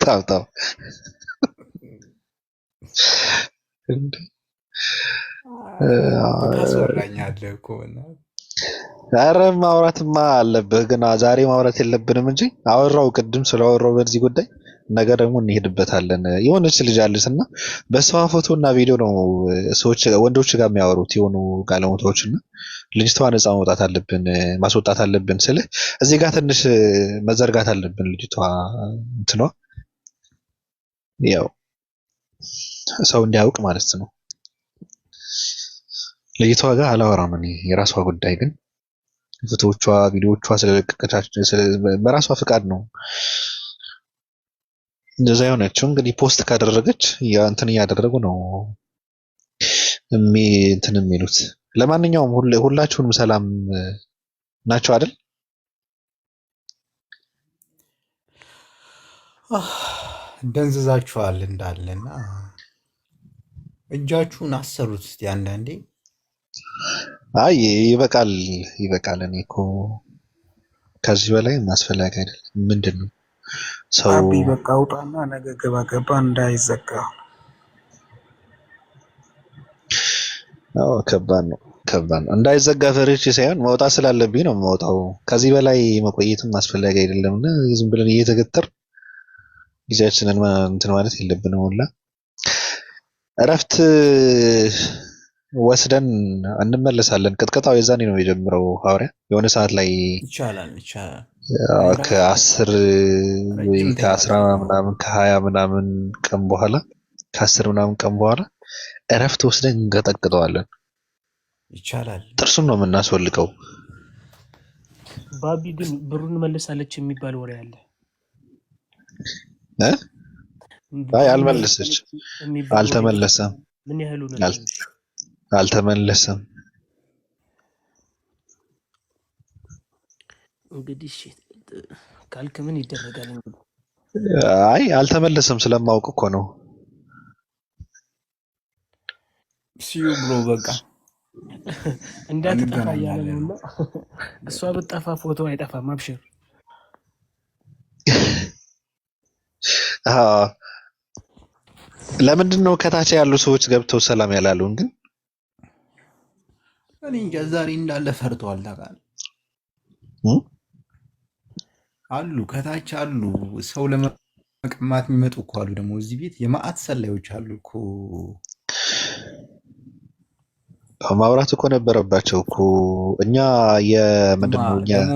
ተው ታስወራኛለህ እኮ ኧረ ማውራትማ አለብህ ግን ዛሬ ማውራት የለብንም እንጂ አወራው ቅድም ስለአወራው በዚህ ጉዳይ ነገ ደግሞ እንሄድበታለን። የሆነች ልጅ አለች እና በሷ ፎቶ እና ቪዲዮ ነው ሰዎች ወንዶች ጋር የሚያወሩት የሆኑ ጋለሞታዎች እና ልጅቷ ነፃ ማስወጣት አለብን ስልህ እዚህ ጋር ትንሽ መዘርጋት አለብን። ልጅቷ እንትኗ ያው ሰው እንዲያውቅ ማለት ነው። ልጅቷ ጋር አላወራም እኔ የራሷ ጉዳይ ግን ፎቶዎቿ ቪዲዮዎቿ ስለለቀቀቻቸው በራሷ ፍቃድ ነው እንደዛ የሆነችው። እንግዲህ ፖስት ካደረገች ያ እንትን እያደረጉ ነው እንትን የሚሉት። ለማንኛውም ሁላችሁንም ሰላም ናቸው አይደል? ደንዝዛችኋል እንዳለና እጃችሁን አሰሩት እስቲ አንዳንዴ። አይ ይበቃል። እኔ እኮ ከዚህ በላይ ማስፈላጊ አይደለም። ምንድነው ሰው አቢ በቃ አውጣና ነገ ገባ እንዳይዘጋ። ከባድ ነው። እንዳይዘጋ ፈርቼ ሳይሆን መውጣት ስላለብኝ ነው የምወጣው። ከዚህ በላይ መቆየትም አስፈላጊ አይደለምና ዝም ብለን እየተገተር ጊዜያችንን እንትን ማለት የለብንም። ሁላ እረፍት ወስደን እንመለሳለን። ቅጥቀጣው የዛኔ ነው የጀምረው። ሐዋርያ የሆነ ሰዓት ላይ ይቻላል ከ10 ወይ ረጅም ከ10 ምናምን ከ20 ምናምን ቀን በኋላ ከ10 ምናምን ቀን በኋላ እረፍት ወስደን እንቀጠቅጠዋለን። ይቻላል። ጥርሱን ነው የምናስወልቀው። ባቢ ግን ብሩን መልሳለች የሚባል ወሬ አለ። አይ አልመለሰች፣ አልተመለሰም። ምን ያህሉ ነው? አልተመለሰም። እንግዲህ ካልክ ምን ይደረጋል እንግዲህ። አይ አልተመለሰም ስለማውቅ እኮ ነው። ሲዩ ብሮ በቃ እንዳትጠፋ እያለ ነውና እሷ ብትጠፋ ፎቶ አይጠፋም። አብሽር። ለምንድን ነው ከታች ያሉ ሰዎች ገብተው ሰላም ያላሉን? ግን እኔ እንጃ ዛሬ እንዳለ ፈርተዋል። ታውቃለህ አሉ ከታች አሉ ሰው ለመቀማት የሚመጡ እኮ አሉ። ደግሞ እዚህ ቤት የማአት ሰላዮች አሉ እኮ። ማውራት እኮ ነበረባቸው እኮ እኛ የምንድነው እኛ ደግሞ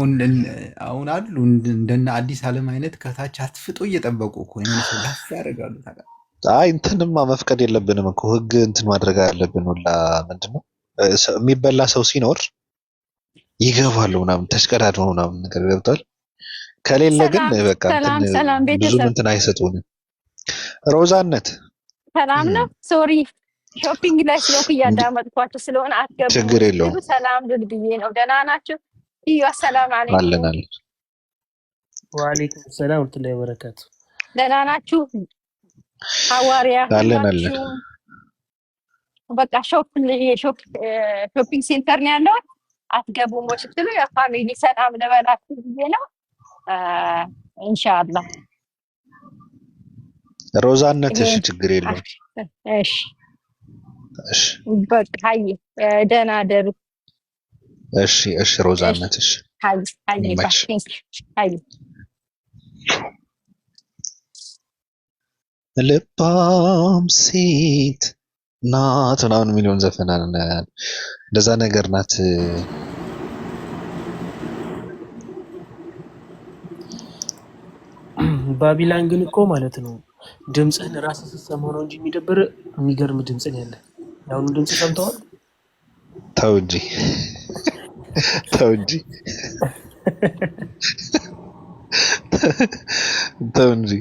አሁን አሉ እንደነ አዲስ ዓለም አይነት ከታች አትፍጦ እየጠበቁ እኮ ሰው ዳስ ያደርጋሉ። ታውቃለህ አይ እንትንማ መፍቀድ የለብንም እኮ ህግ እንትን ማድረግ አለብን። ሁላ ምንድነው የሚበላ ሰው ሲኖር ይገባሉ ምናምን ተሽቀዳድመው ምናምን ነገር ገብቷል። ከሌለ ግን በቃ ብዙ እንትን አይሰጡንም። ሮዛነት ሰላም ነው። ሶሪ ሾፒንግ ላይ ስለሆንኩ እያዳመጥኳቸው ስለሆነ አትገቡ። ችግር የለውም። ሰላም ልል ብዬ ነው። ደህና ናችሁ? እዩ ሰላም አለይኩም። አለን ወአለይኩም ሰላም ወራህመቱላሂ ወበረካቱ። ደህና ናችሁ? ሐዋርያ አለን በቃ ሾፒንግ ሴንተር ነው ያለው። አትገቡም ወይ ስትሉ የፋሚሊ ሰላም ልበላችሁ ብዬ ነው። ኢንሻአላህ ሮዛነት እሺ፣ ችግር የለውም። እሺ በቃ ደህና ደሩ። እሺ ሮዛነት እሺ። ልባም ሴት ናት ምናምን የሚለውን ዘፈን እንደዛ ነገር ናት። ባቢላን ግን እኮ ማለት ነው ድምፅህን ራስህ ስትሰማው ነው እንጂ የሚደብር የሚገርም ድምፅ ነው ያለ። ያሁኑ ድምፅ ሰምተዋል? ተው እንጂ ተው እንጂ።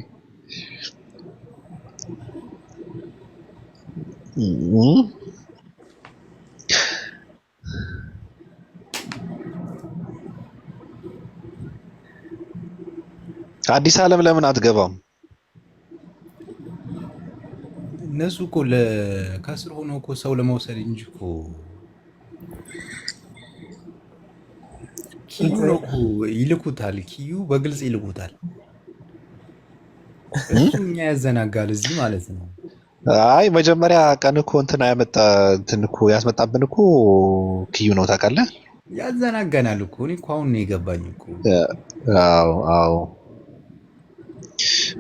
አዲስ ዓለም ለምን አትገባም? እነሱ እኮ ከስር ሆኖ እኮ ሰው ለመውሰድ እንጂ እኮ ኪዩ ነው እኮ ይልኩታል። ኪዩ በግልጽ ይልኩታል። እሱ እኛ ያዘናጋል እዚህ ማለት ነው። አይ መጀመሪያ ቀን እኮ እንትን ያስመጣብን እኮ ኪዩ ነው ታውቃለህ። ያዘናጋናል እኮ። እኔ እኮ አሁን ነው የገባኝ እኮ። አዎ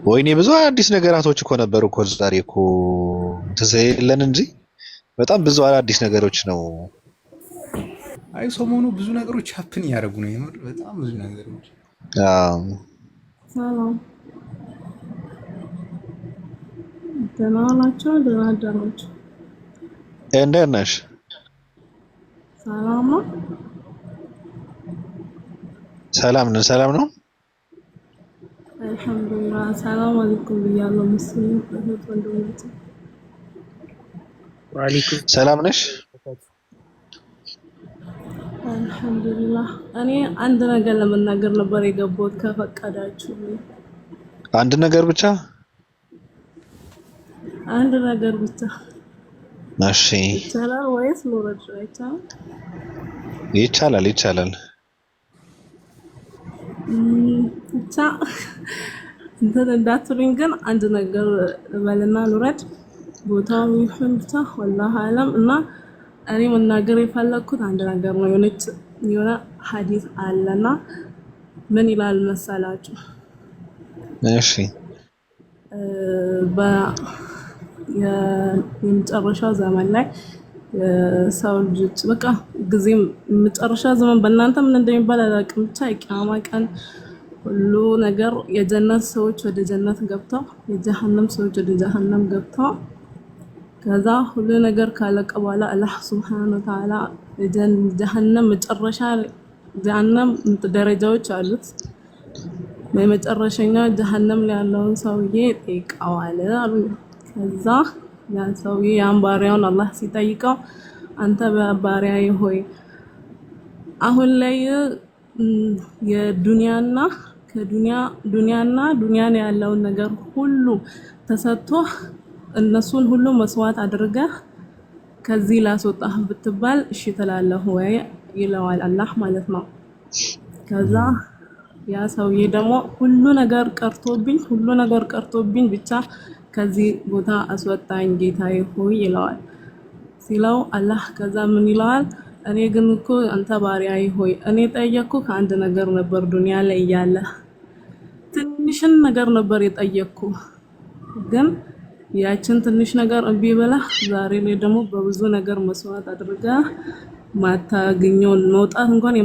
ወይኔ ብዙ አዲስ ነገራቶች እኮ ነበሩ እኮ ዛሬ እኮ ተዘይለን እንጂ በጣም ብዙ አዲስ ነገሮች ነው። አይ ሰሞኑ ብዙ ነገሮች ሀፕን እያደረጉ ነው። የምር በጣም ብዙ ነገሮች። ሰላም ደህና ናቸው? ደህና አደራችሁ? እንደት ነሽ? ሰላም ነው? ሰላም ነው። አልሐምዱሊላህ። ሰላም አለይኩም ብያለሁ። ሙስሊም እህት ወንድሞቼ ወአለይኩም ሰላም ነሽ? አልሐምዱሊላህ። እኔ አንድ ነገር ለመናገር ነበር የገባሁት ከፈቀዳችሁ። አንድ ነገር ብቻ? አንድ ነገር ብቻ። እሺ ይቻላል ወይስ ሎረድ አይቻልም? ይቻላል። ብቻ እንትን እንዳትሉኝ ግን አንድ ነገር በልና ኑረድ ቦታው ይሁን ብቻ والله አለም እና እኔ መናገር የፈለኩት አንድ ነገር ነው የሆነ ሐዲስ አለና ምን ይላል መሰላችሁ እሺ የመጨረሻው ዘመን ላይ ሰው ልጅ በቃ ጊዜም መጨረሻ ዘመን በእናንተ ምን እንደሚባል አላውቅም ብቻ የቂያማ ቀን ሁሉ ነገር የጀነት ሰዎች ወደ ጀነት ገብተው የጀሃነም ሰዎች ወደ ጀሃነም ገብተው ከዛ ሁሉ ነገር ካለቀ በኋላ አላህ Subhanahu Wa Ta'ala ጀሃነም መጨረሻ ጀሃነም ደረጃዎች አሉት በመጨረሻኛ ጀሃነም ላይ ያለውን ሰውዬ ጠይቀዋል አሉ ከዛ ያ ሰውዬ ያን ባሪያውን አላህ ሲጠይቀው አንተ ባሪያዬ ሆይ አሁን ላይ የዱንያና ዱንያን ያለውን ነገር ሁሉ ተሰጥቶ እነሱን ሁሉ መስዋዕት አድርገህ ከዚህ ላስወጣህ ብትባል እሺ ትላለህ ወይ ይለዋል አላህ ማለት ነው ከዛ ያ ሰውዬ ደግሞ ሁሉ ነገር ቀርቶብኝ ብቻ ከዚህ ቦታ አስወጣኝ ጌታዬ ሆይ ይለዋል ሲለው አላህ ከዛ ምን ይለዋል እኔ ግን እኮ አንተ ባሪያዬ ሆይ እኔ ጠየቅኩ ከአንድ ነገር ነበር ዱንያ ላይ ያለ ትንሽን ነገር ነበር የጠየቅኩ ግን ያችን ትንሽ ነገር እምቢ ብለህ ዛሬ ላይ ደግሞ በብዙ ነገር መስዋዕት አድርገህ ማታገኘውን መውጣት እንኳን